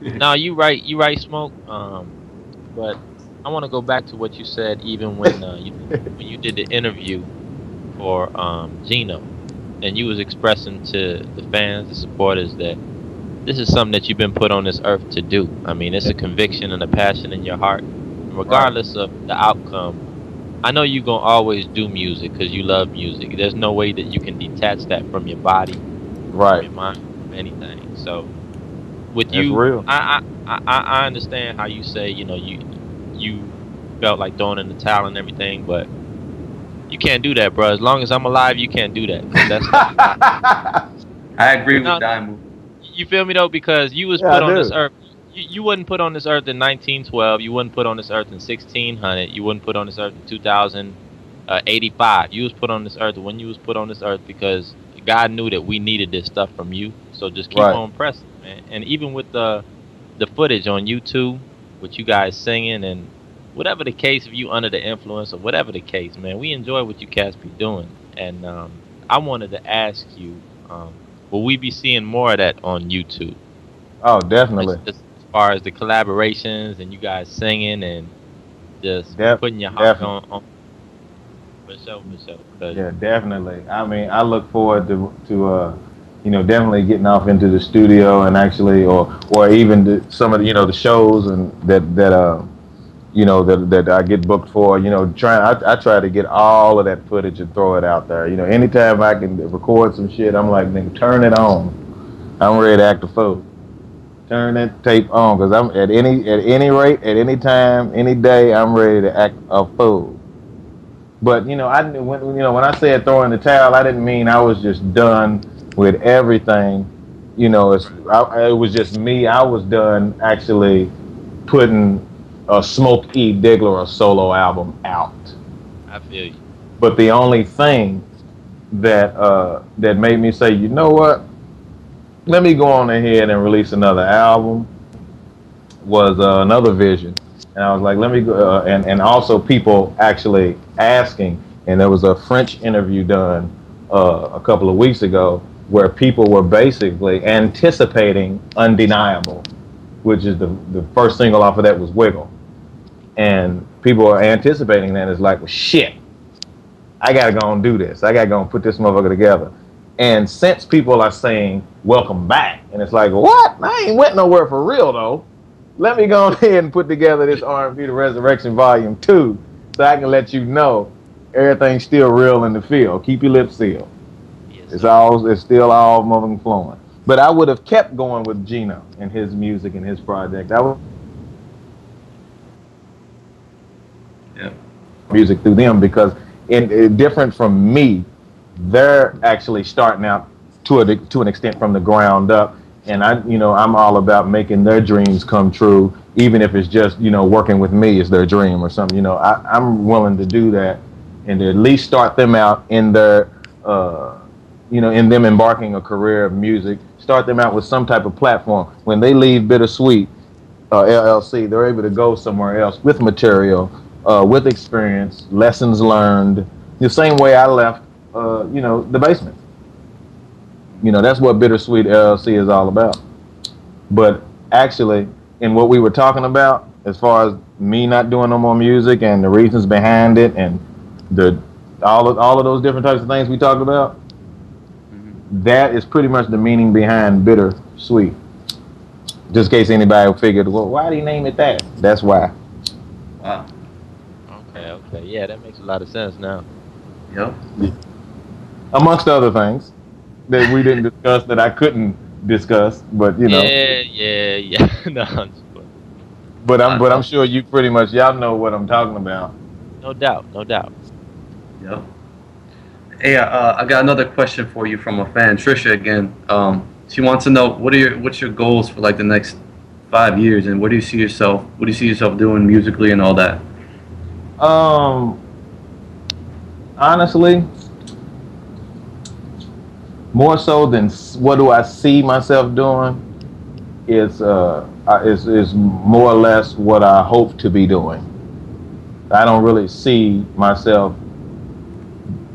No, you right, Smoke. But I want to go back to what you said, even when you did the interview for Genome, and you was expressing to the fans, the supporters, that this is something that you've been put on this earth to do. I mean, it's a conviction and a passion in your heart, regardless of the outcome. I know you're gonna always do music because you love music. There's no way that you can detach that from your body, from your mind, from anything. So, with That's you, real. I understand how you say, you felt like throwing in the towel and everything, but you can't do that, bro. As long as I'm alive, you can't do that. 'Cause that's not, I agree with Diamond. you feel me though? Because you was put on this earth. You wasn't put on this earth in 1912. You wasn't put on this earth in 1600. You wasn't put on this earth in 2085. You was put on this earth when you was put on this earth because God knew that we needed this stuff from you. So just keep on pressing, man. And even with the footage on YouTube, with you guys singing and whatever the case, if you under the influence or whatever the case, man, we enjoy what you cats be doing. And I wanted to ask you, will we be seeing more of that on YouTube? Oh, definitely. As far as the collaborations and you guys singing and just putting your heart on. For sure, for sure. 'Cause Yeah, definitely. I mean, I look forward to definitely getting off into the studio and actually, or even some of the, the shows and that I get booked for. I try to get all of that footage and throw it out there. Anytime I can record some shit, I'm like, nigga, turn it on. I'm ready to act a fool. Turn that tape on, because I'm at any rate, at any time, any day, I'm ready to act a fool. But when I said throw in the towel, I didn't mean I was just done with everything. It was just me. I was done actually putting a Smoke E. Digglera solo album out. I feel you. But the only thing that made me say, you know what, let me go on ahead and release another album was another vision. And I was like, let me go, and also people actually asking, and there was a French interview done a couple of weeks ago where people were basically anticipating Undeniable, which is the first single off of that was Wiggle. And people are anticipating that. It's like, well, shit, I got to go and do this. I got to go and put this motherfucker together. And since people are saying, welcome back, and it's like, what? I ain't went nowhere for real, though. Let me go ahead and put together this R&B The Resurrection Volume 2 so I can let you know everything's still real in the field. Keep your lips sealed. Yes, it's still all moving flowing. But I would have kept going with Genome and his music and his project. I would music through them, because different from me, they're actually starting out to an extent from the ground up. And I'm all about making their dreams come true, even if it's just, working with me is their dream or something. I'm willing to do that and to at least start them out in their, in them embarking a career of music, start them out with some type of platform. When they leave Bittersweet LLC, they're able to go somewhere else with material, with experience, lessons learned, the same way I left, the basement. That's what Bittersweet LLC is all about. But actually, in what we were talking about, as far as me not doing no more music and the reasons behind it, and all of those different types of things we talked about, that is pretty much the meaning behind Bittersweet. Just in case anybody figured, well, why did he name it that? That's why. Wow. Okay. Yeah, that makes a lot of sense now. Yep. Amongst other things that we didn't discuss, that I couldn't discuss, but Yeah. No, but I'm sure you pretty much y'all know what I'm talking about. No doubt. Yep. Hey, I got another question for you from a fan, Trisha again. She wants to know what's your goals for like the next 5 years, and what do you see yourself doing musically and all that? Honestly, more so than what do I see myself doing, is more or less what I hope to be doing. I don't really see myself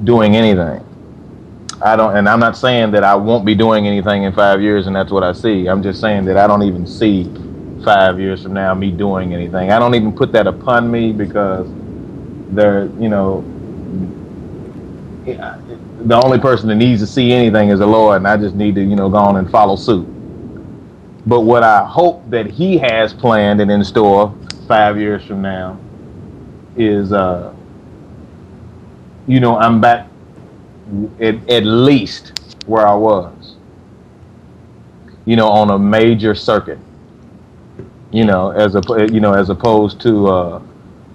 doing anything. And I'm not saying that I won't be doing anything in 5 years and that's what I see. I'm just saying that I don't even see 5 years from now me doing anything. I don't even put that upon me, because the only person that needs to see anything is the Lord, and I just need to, go on and follow suit. But what I hope that He has planned and in store 5 years from now is, I'm back at least where I was, on a major circuit, as opposed to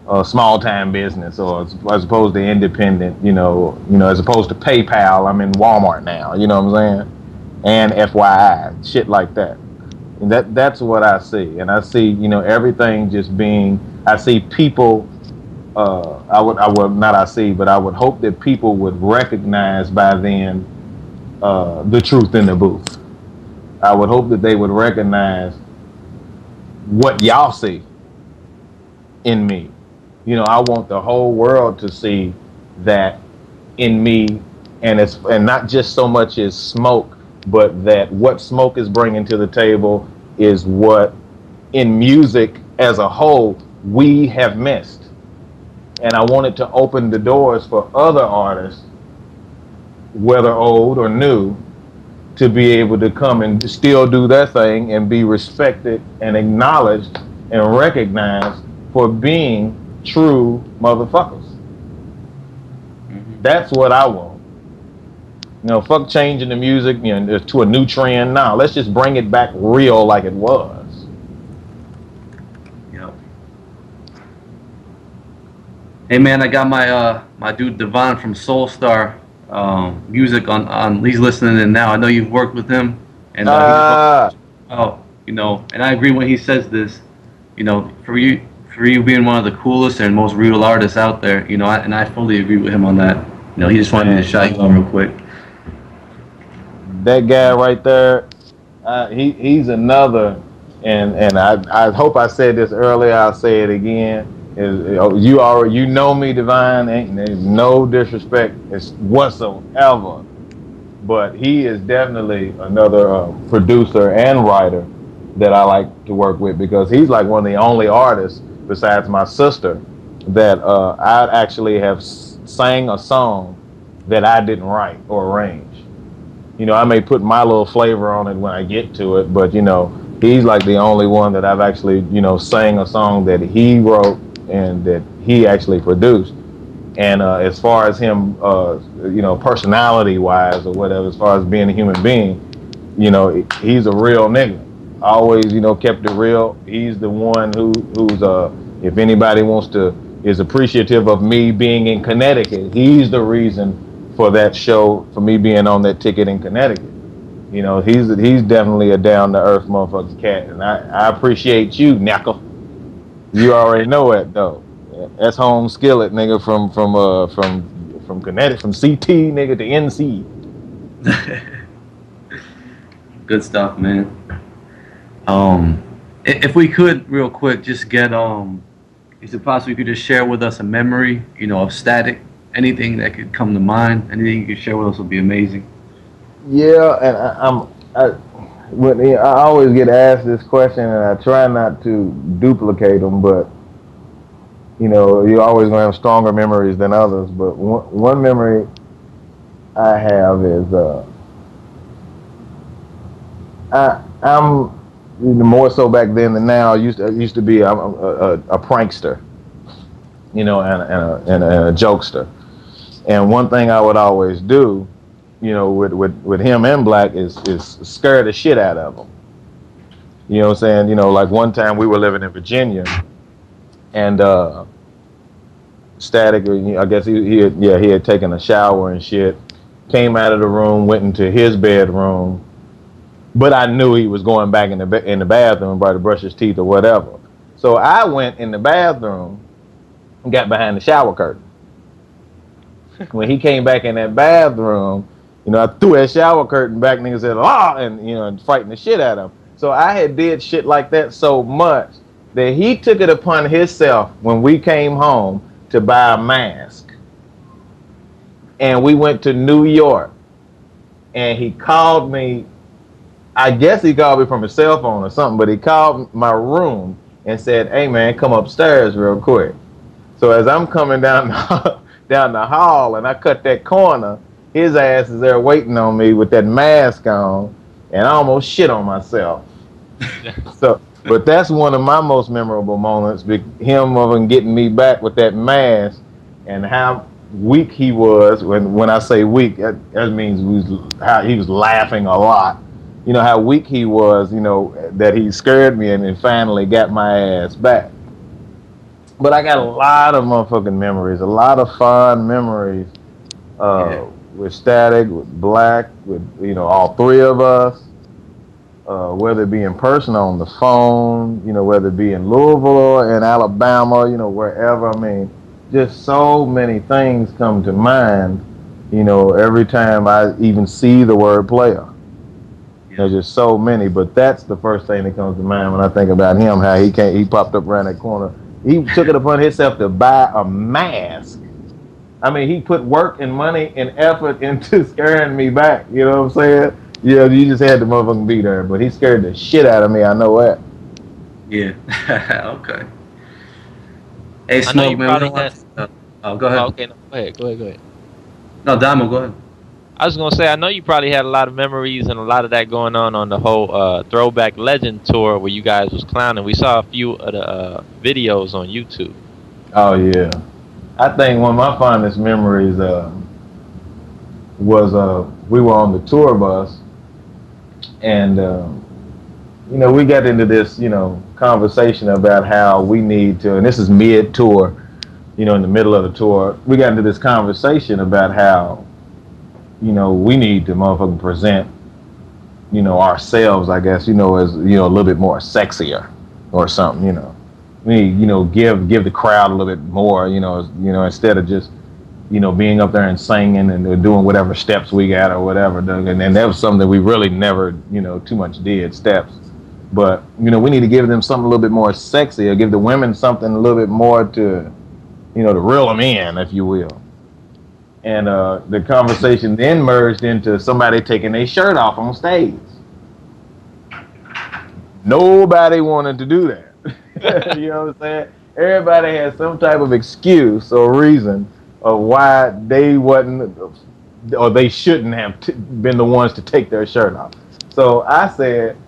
a small time business, or as opposed to independent, as opposed to PayPal. I'm in Walmart now, you know what I'm saying? And FYI, shit like that. And that's what I see. And I see, everything just being, I see people, I would hope that people would recognize by then the truth in the booth. I would hope that they would recognize what y'all see in me. I want the whole world to see that in me, and not just so much as Smoke, but that what Smoke is bringing to the table is what, in music as a whole, we have missed. and I wanted to open the doors for other artists, whether old or new, to be able to come and still do their thing and be respected and acknowledged and recognized for being true motherfuckers. That's what I want. You know, fuck changing the music, you know, to a new trend. Now, let's just bring it back real like it was. Yep. Hey man, I got my dude Devon from Soulstar Music on. He's listening in now. I know you've worked with him, and you know, and I agree when he says this. You know, for you being one of the coolest and most real artists out there. You know, and I fully agree with him on that. You know, he just wanted me to shout you out real quick. That guy right there, he's another, and I hope I said this earlier. I'll say it again. You know me, Divine. There's no disrespect whatsoever, but he is definitely another producer and writer that I like to work with, because he's like one of the only artists besides my sister that I actually have sang a song that I didn't write or arrange. You know, I may put my little flavor on it when I get to it, but you know, he's like the only one that I've actually, you know, sang a song that he wrote and that he actually produced. And as far as him, you know, personality-wise or whatever, as far as being a human being, you know, he's a real nigga. Always, you know, kept it real. He's the one who's if anybody is appreciative of me being in Connecticut, he's the reason for that show, for me being on that ticket in Connecticut. You know, he's definitely a down-to-earth motherfucking cat, and I appreciate you, Knuckle. You already know it though. That's home skillet, nigga, from Connecticut, from CT, nigga, to NC. Good stuff, man. If we could, real quick, just get is it possible you could just share with us a memory, you know, of Static? Anything that could come to mind, anything you could share with us would be amazing. Yeah, and I always get asked this question, and I try not to duplicate them, but you know, you're always going to have stronger memories than others. But one memory I have is I'm more so back then than now. I used to be a prankster, you know, and a jokester. And one thing I would always do, you know, with him and Black is scare the shit out of them. You know what I'm saying? You know, like one time we were living in Virginia, and Static, I guess he had taken a shower and shit, came out of the room, went into his bedroom, but I knew he was going back in the bathroom, probably to brush his teeth or whatever. So I went in the bathroom and got behind the shower curtain. When he came back in that bathroom, you know, I threw that shower curtain back, nigga said, "Ah!" and you know, and frightened the shit out of him. So I had did shit like that so much that he took it upon himself when we came home to buy a mask. And we went to New York, and he called me. I guess he called me from his cell phone or something, but he called my room and said, "Hey man, come upstairs real quick." So as I'm coming down the hall and I cut that corner, his ass is there waiting on me with that mask on, and I almost shit on myself. But that's one of my most memorable moments, him getting me back with that mask, and how weak he was. When I say weak, that means how he was laughing a lot. You know, how weak he was, you know, that he scared me and then finally got my ass back. But I got a lot of motherfucking memories, a lot of fond memories with Static, with Black, with, you know, all three of us, whether it be in person on the phone, you know, whether it be in Louisville or in Alabama, you know, wherever. I mean, just so many things come to mind, you know, every time I even see the word Playa. There's just so many, but that's the first thing that comes to mind when I think about him, how he popped up around that corner. He took it upon himself to buy a mask. I mean, he put work and money and effort into scaring me back. You know what I'm saying? Yeah, you just had to motherfucking be there, but he scared the shit out of me. I know that. Yeah. Okay. Hey, I know you Smoke, man, we probably don't want had. to. Oh, go Oh, ahead. okay, no, go ahead, go ahead, go ahead. No, Damo, go ahead. I was gonna say, I know you probably had a lot of memories and a lot of that going on the whole Throwback Legend tour where you guys was clowning. We saw a few of the videos on YouTube. Oh yeah, I think one of my fondest memories was we were on the tour bus, and you know, we got into this, you know, conversation about how we need to, and this is mid tour, you know, in the middle of the tour, we got into this conversation about how, you know, we need to motherfucking present, you know, ourselves, I guess, you know, as, you know, a little bit more sexier or something, you know. We need, you know, give the crowd a little bit more, you know, instead of just, you know, being up there and singing and doing whatever steps we got or whatever. And that was something that we really never, you know, too much did, steps. But, you know, we need to give them something a little bit more sexy, or give the women something a little bit more to, you know, to reel them in, if you will. And the conversation then merged into somebody taking their shirt off on stage. Nobody wanted to do that. You know what I'm saying? Everybody had some type of excuse or reason of why they wasn't, or they shouldn't have been the ones to take their shirt off. So I said,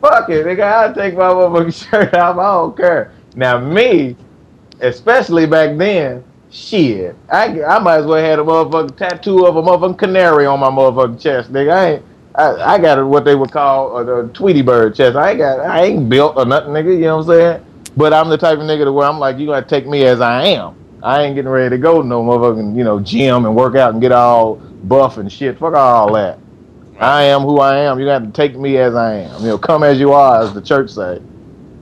fuck it, nigga, I'll take my motherfucking shirt off. I don't care. Now me, especially back then, shit, I might as well have a motherfucking tattoo of a motherfucking canary on my motherfucking chest, nigga. I got what they would call the Tweety Bird chest. I ain't built or nothing, nigga. You know what I'm saying? But I'm the type of nigga to where I'm like, you gotta take me as I am. I ain't getting ready to go to no motherfucking, you know, gym and work out and get all buff and shit. Fuck all that. I am who I am. You got to take me as I am. You know, come as you are, as the church say.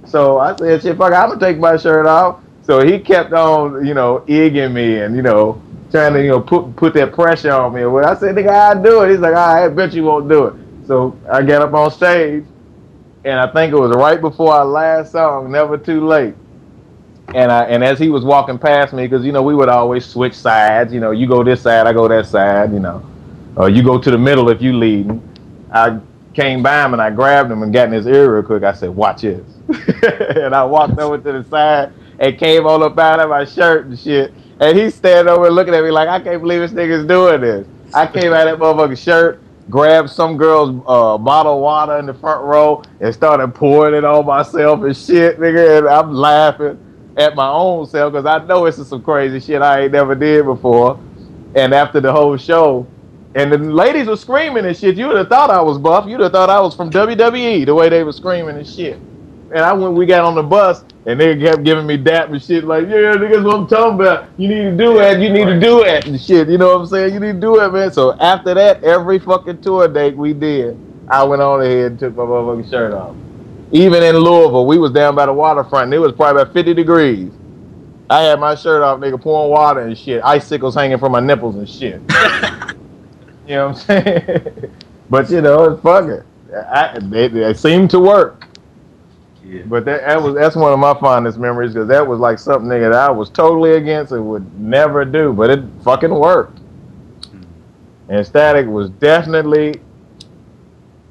So I said, shit, fuck, I'm gonna take my shirt off. So he kept on, you know, egging me and, you know, trying to, you know, put that pressure on me. Well, I said, nigga, I'll do it. He's like, I bet you won't do it. So I got up on stage, and I think it was right before our last song, Never Too Late. And as he was walking past me, because, you know, we would always switch sides. You know, you go this side, I go that side, you know. Or you go to the middle if you leading. I came by him and I grabbed him and got in his ear real quick. I said, watch this. And I walked over to the side and came on up out of my shirt and shit. And he's standing over looking at me like, I can't believe this nigga's doing this. I came out of that motherfucking shirt, grabbed some girl's bottle of water in the front row and started pouring it on myself and shit, nigga. And I'm laughing at my own self because I know this is some crazy shit I ain't never did before. And after the whole show, and the ladies were screaming and shit. You would have thought I was buff. You'd have thought I was from WWE, the way they were screaming and shit. And we got on the bus, and they kept giving me dap and shit like, yeah, niggas, what I'm talking about. You need to do it. You need to do it and shit. You know what I'm saying? You need to do it, man. So after that, every fucking tour date we did, I went on ahead and took my motherfucking shirt off. Even in Louisville, we was down by the waterfront, and it was probably about 50 degrees. I had my shirt off, nigga, pouring water and shit. Icicles hanging from my nipples and shit. You know what I'm saying? But, you know, fuck it. It seemed to work. Yeah. But that's one of my fondest memories, because that was like something, nigga, that I was totally against and would never do. But it fucking worked. And Static was definitely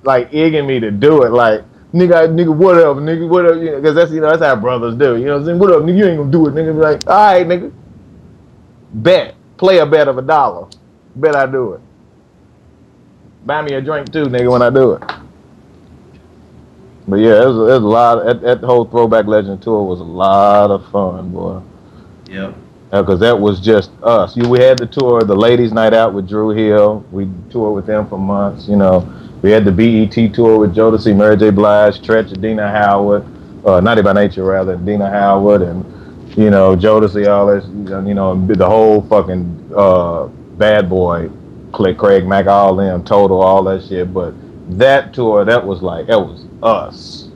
like egging me to do it. Like, nigga, what up, nigga, what up? You know, because that's how brothers do. You know what I'm saying? What up, nigga? You ain't gonna do it, nigga. Be like, all right, nigga. Bet. Play a bet of $1. Bet I do it. Buy me a drink too, nigga, when I do it. But yeah, it was a lot. That whole Throwback Legend tour was a lot of fun, boy. Yep. Because that was just us. We had the tour, the Ladies' Night Out with Drew Hill. We toured with them for months. You know, we had the BET tour with Jodeci, Mary J. Blige, Tretch, Dina Howard, Naughty by Nature rather, Dina Howard, and you know Jodeci, all this. You know, the whole fucking Bad Boy. Click, Craig Mack, all them, Total, all that shit. But that tour, that was us.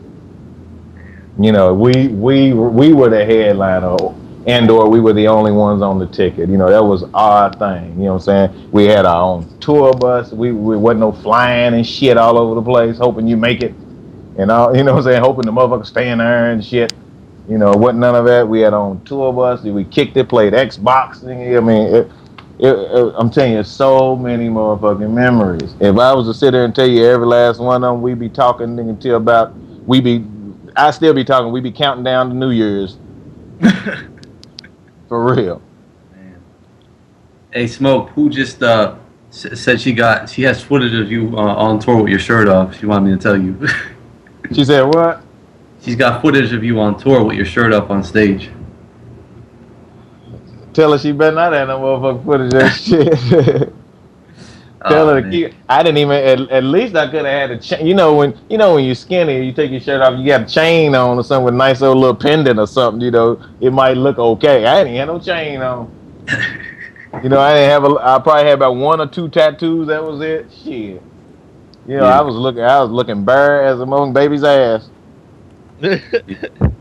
You know, we were the headliner, and/or we were the only ones on the ticket. You know, that was our thing. You know what I'm saying? We had our own tour bus. We wasn't no flying and shit all over the place, hoping you make it, and all. You know what I'm saying? Hoping the motherfuckers stay in there and shit. You know, wasn't none of that. We had our own tour bus. We kicked it, played Xbox. I mean. I'm telling you, so many motherfucking memories. If I was to sit there and tell you every last one of them, we'd be talking until I still be talking, we be counting down to New Year's. For real. Man. Hey, Smoke, who just said she has footage of you on tour with your shirt off. She wanted me to tell you. She said what? She's got footage of you on tour with your shirt up on stage. Tell her she better not have no motherfucking footage of that shit. Tell her to keep. I didn't even. At least I could have had a chain. You know when you're skinny, you take your shirt off, you got a chain on or something with a nice old little pendant or something. You know, it might look okay. I didn't have no chain on. You know, I didn't have I probably had about 1 or 2 tattoos. That was it. Shit. You know, I was looking bare as a moon baby's ass. You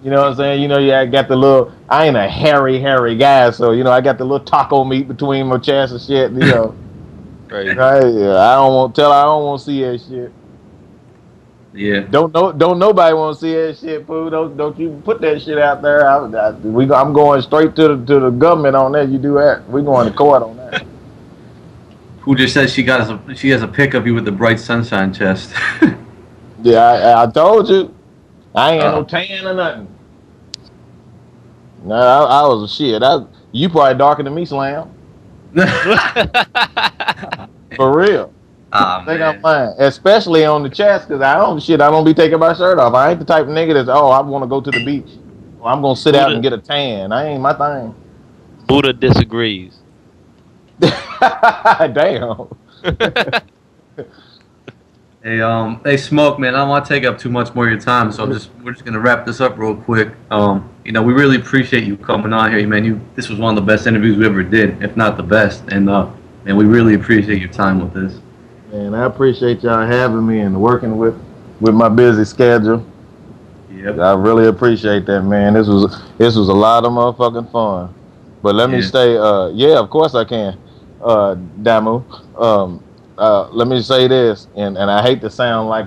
know what I'm saying? You know, I got the little. I ain't a hairy guy, so you know, I got the little taco meat between my chest and shit. You know. Right. Yeah, I don't want to see that shit. Yeah. Don't nobody want to see that shit, fool. Don't you put that shit out there. I'm going straight to the government on that. You do that, we going to court on that. Who just said she has a pic of you with the bright sunshine chest? Yeah, I told you, I ain't no tan or nothing. No, I was a shit. You probably darker than me, Slam. For real. I think I'm lying. Especially on the chest, because I don't be taking my shirt off. I ain't the type of nigga that's, I want to go to the beach. Or I'm going to sit out and get a tan. I ain't my thing. Buddha disagrees. Damn. Hey, Smoke, man, I don't want to take up too much more of your time, so we're just gonna wrap this up real quick. You know, we really appreciate you coming on here, man. This was one of the best interviews we ever did, if not the best, and we really appreciate your time with this. Man, I appreciate y'all having me and working with my busy schedule. Yep. I really appreciate that, man. This was a lot of motherfucking fun. But let me say, yeah, of course I can, Damu. Let me say this, and I hate to sound like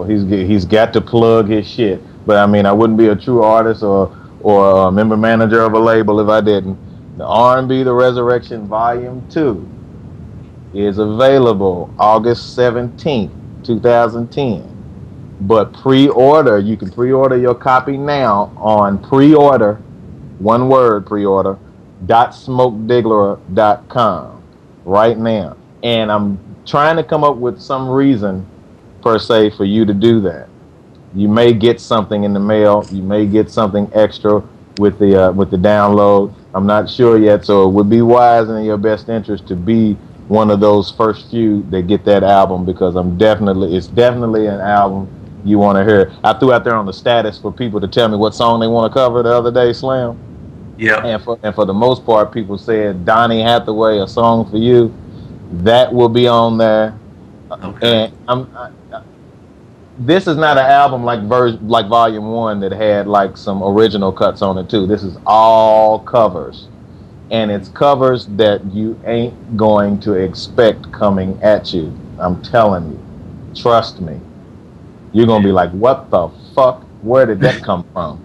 he's got to plug his shit, but I mean I wouldn't be a true artist or a member manager of a label if I didn't. The R&B The Resurrection Volume 2 is available August 17th, 2010. But you can pre-order your copy now on pre-order, one word pre-order, .smokedigglera.com right now. And I'm trying to come up with some reason per se for you to do that. You may get something in the mail. You may get something extra with the download. I'm not sure yet, so it would be wise and in your best interest to be one of those first few that get that album, because it's definitely an album you want to hear. I threw out there on the status for people to tell me what song they want to cover the other day, Slim. Yeah. And for the most part, people said Donny Hathaway, A Song for You. That will be on there. Okay. And this is not an album like Volume 1 that had like some original cuts on it too. This is all covers. And it's covers that you ain't going to expect coming at you. I'm telling you. Trust me. You're going to be like, what the fuck? Where did that come from?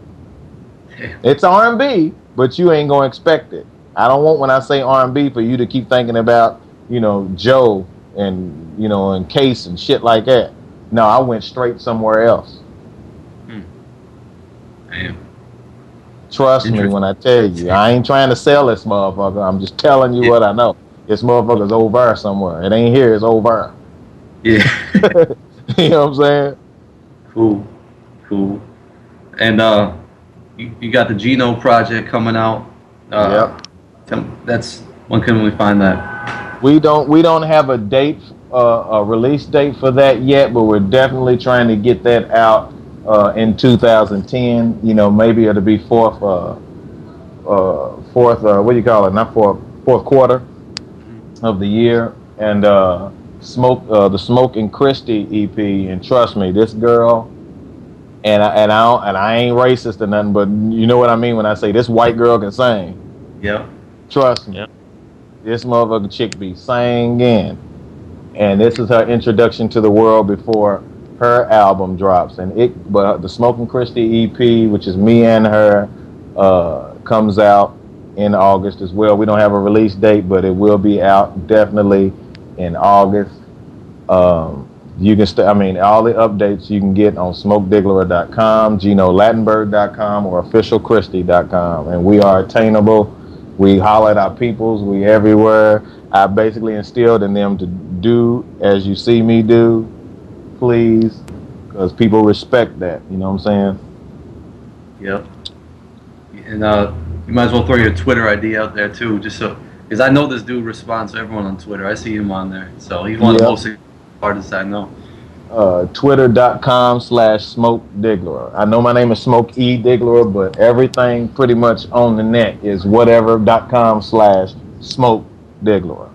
It's R&B, but you ain't going to expect it. I don't want, when I say R&B, for you to keep thinking about, you know, Joe and, you know, and Case and shit like that. No, I went straight somewhere else. Damn. Trust me when I tell you. I ain't trying to sell this motherfucker. I'm just telling you what I know. This motherfucker's over somewhere. It ain't here. It's over. Yeah. You know what I'm saying? Cool. And you got the Genome project coming out. Yep. When can we find that? We don't have a date, a release date for that yet, but we're definitely trying to get that out in 2010. You know, maybe it'll be fourth what do you call it? Not fourth quarter of the year. And the Smoke and Christie EP. And trust me, this girl. And I ain't racist or nothing, but you know what I mean when I say this white girl can sing. Yep. Trust me. Yep. This motherfucking chick be singing. And this is her introduction to the world before her album drops. But the Smoking Christie EP, which is me and her, comes out in August as well. We don't have a release date, but it will be out definitely in August. You can all the updates you can get on SmokeDigglera.com, GenoLatinberg.com, or OfficialChristie.com. And we are attainable We holler at our peoples. We everywhere. I basically instilled in them to do as you see me do, please, because people respect that. You know what I'm saying? Yep. And you might as well throw your Twitter ID out there too, just so, because I know this dude responds to everyone on Twitter. I see him on there, so he's one of the most artists I know. Twitter.com/Smoke Digglera. I know my name is Smoke E Digglera, but everything pretty much on the net is whatever.com/Smoke Digglera.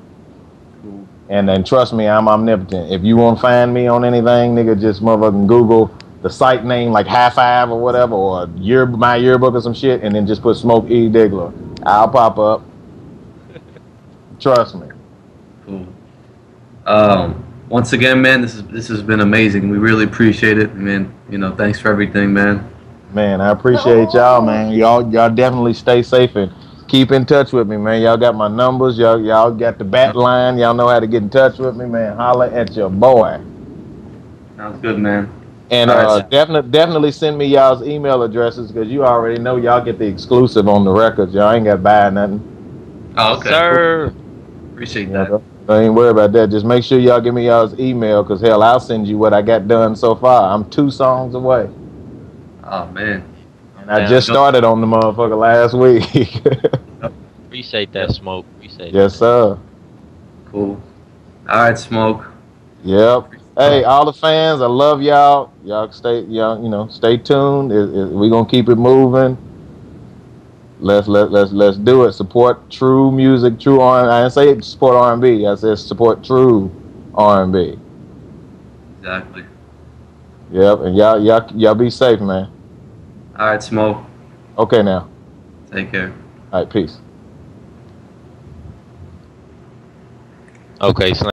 Cool. And then trust me, I'm omnipotent. If you want to find me on anything, nigga, just motherfucking Google the site name like High Five or whatever, or my yearbook or some shit, and then just put Smoke E Digglera. I'll pop up. Trust me. Cool. Once again, man, this has been amazing. We really appreciate it, man. You know, thanks for everything, man. Man, I appreciate y'all, man. Y'all definitely stay safe and keep in touch with me, man. Y'all got my numbers. Y'all got the bat line. Y'all know how to get in touch with me, man. Holla at your boy. Sounds good, man. And definitely send me y'all's email addresses because you already know y'all get the exclusive on the records. Y'all ain't got to buy nothing. Oh, okay. Sir. Appreciate that. Don't even worry about that. Just make sure y'all give me y'all's email because, hell, I'll send you what I got done so far. I'm 2 songs away. Oh, man. And I just started on the motherfucker last week. Appreciate that, Smoke. Appreciate yes, sir. Cool. All right, Smoke. Yep. Hey, all the fans, I love y'all. Y'all stay tuned. We're gonna keep it moving. Let's do it. Support true music, true R. I didn't say support R&B. I said support true R&B. Exactly. Yep. And y'all be safe, man. All right, Smoke. Okay, now. Take care. All right, peace. Okay, so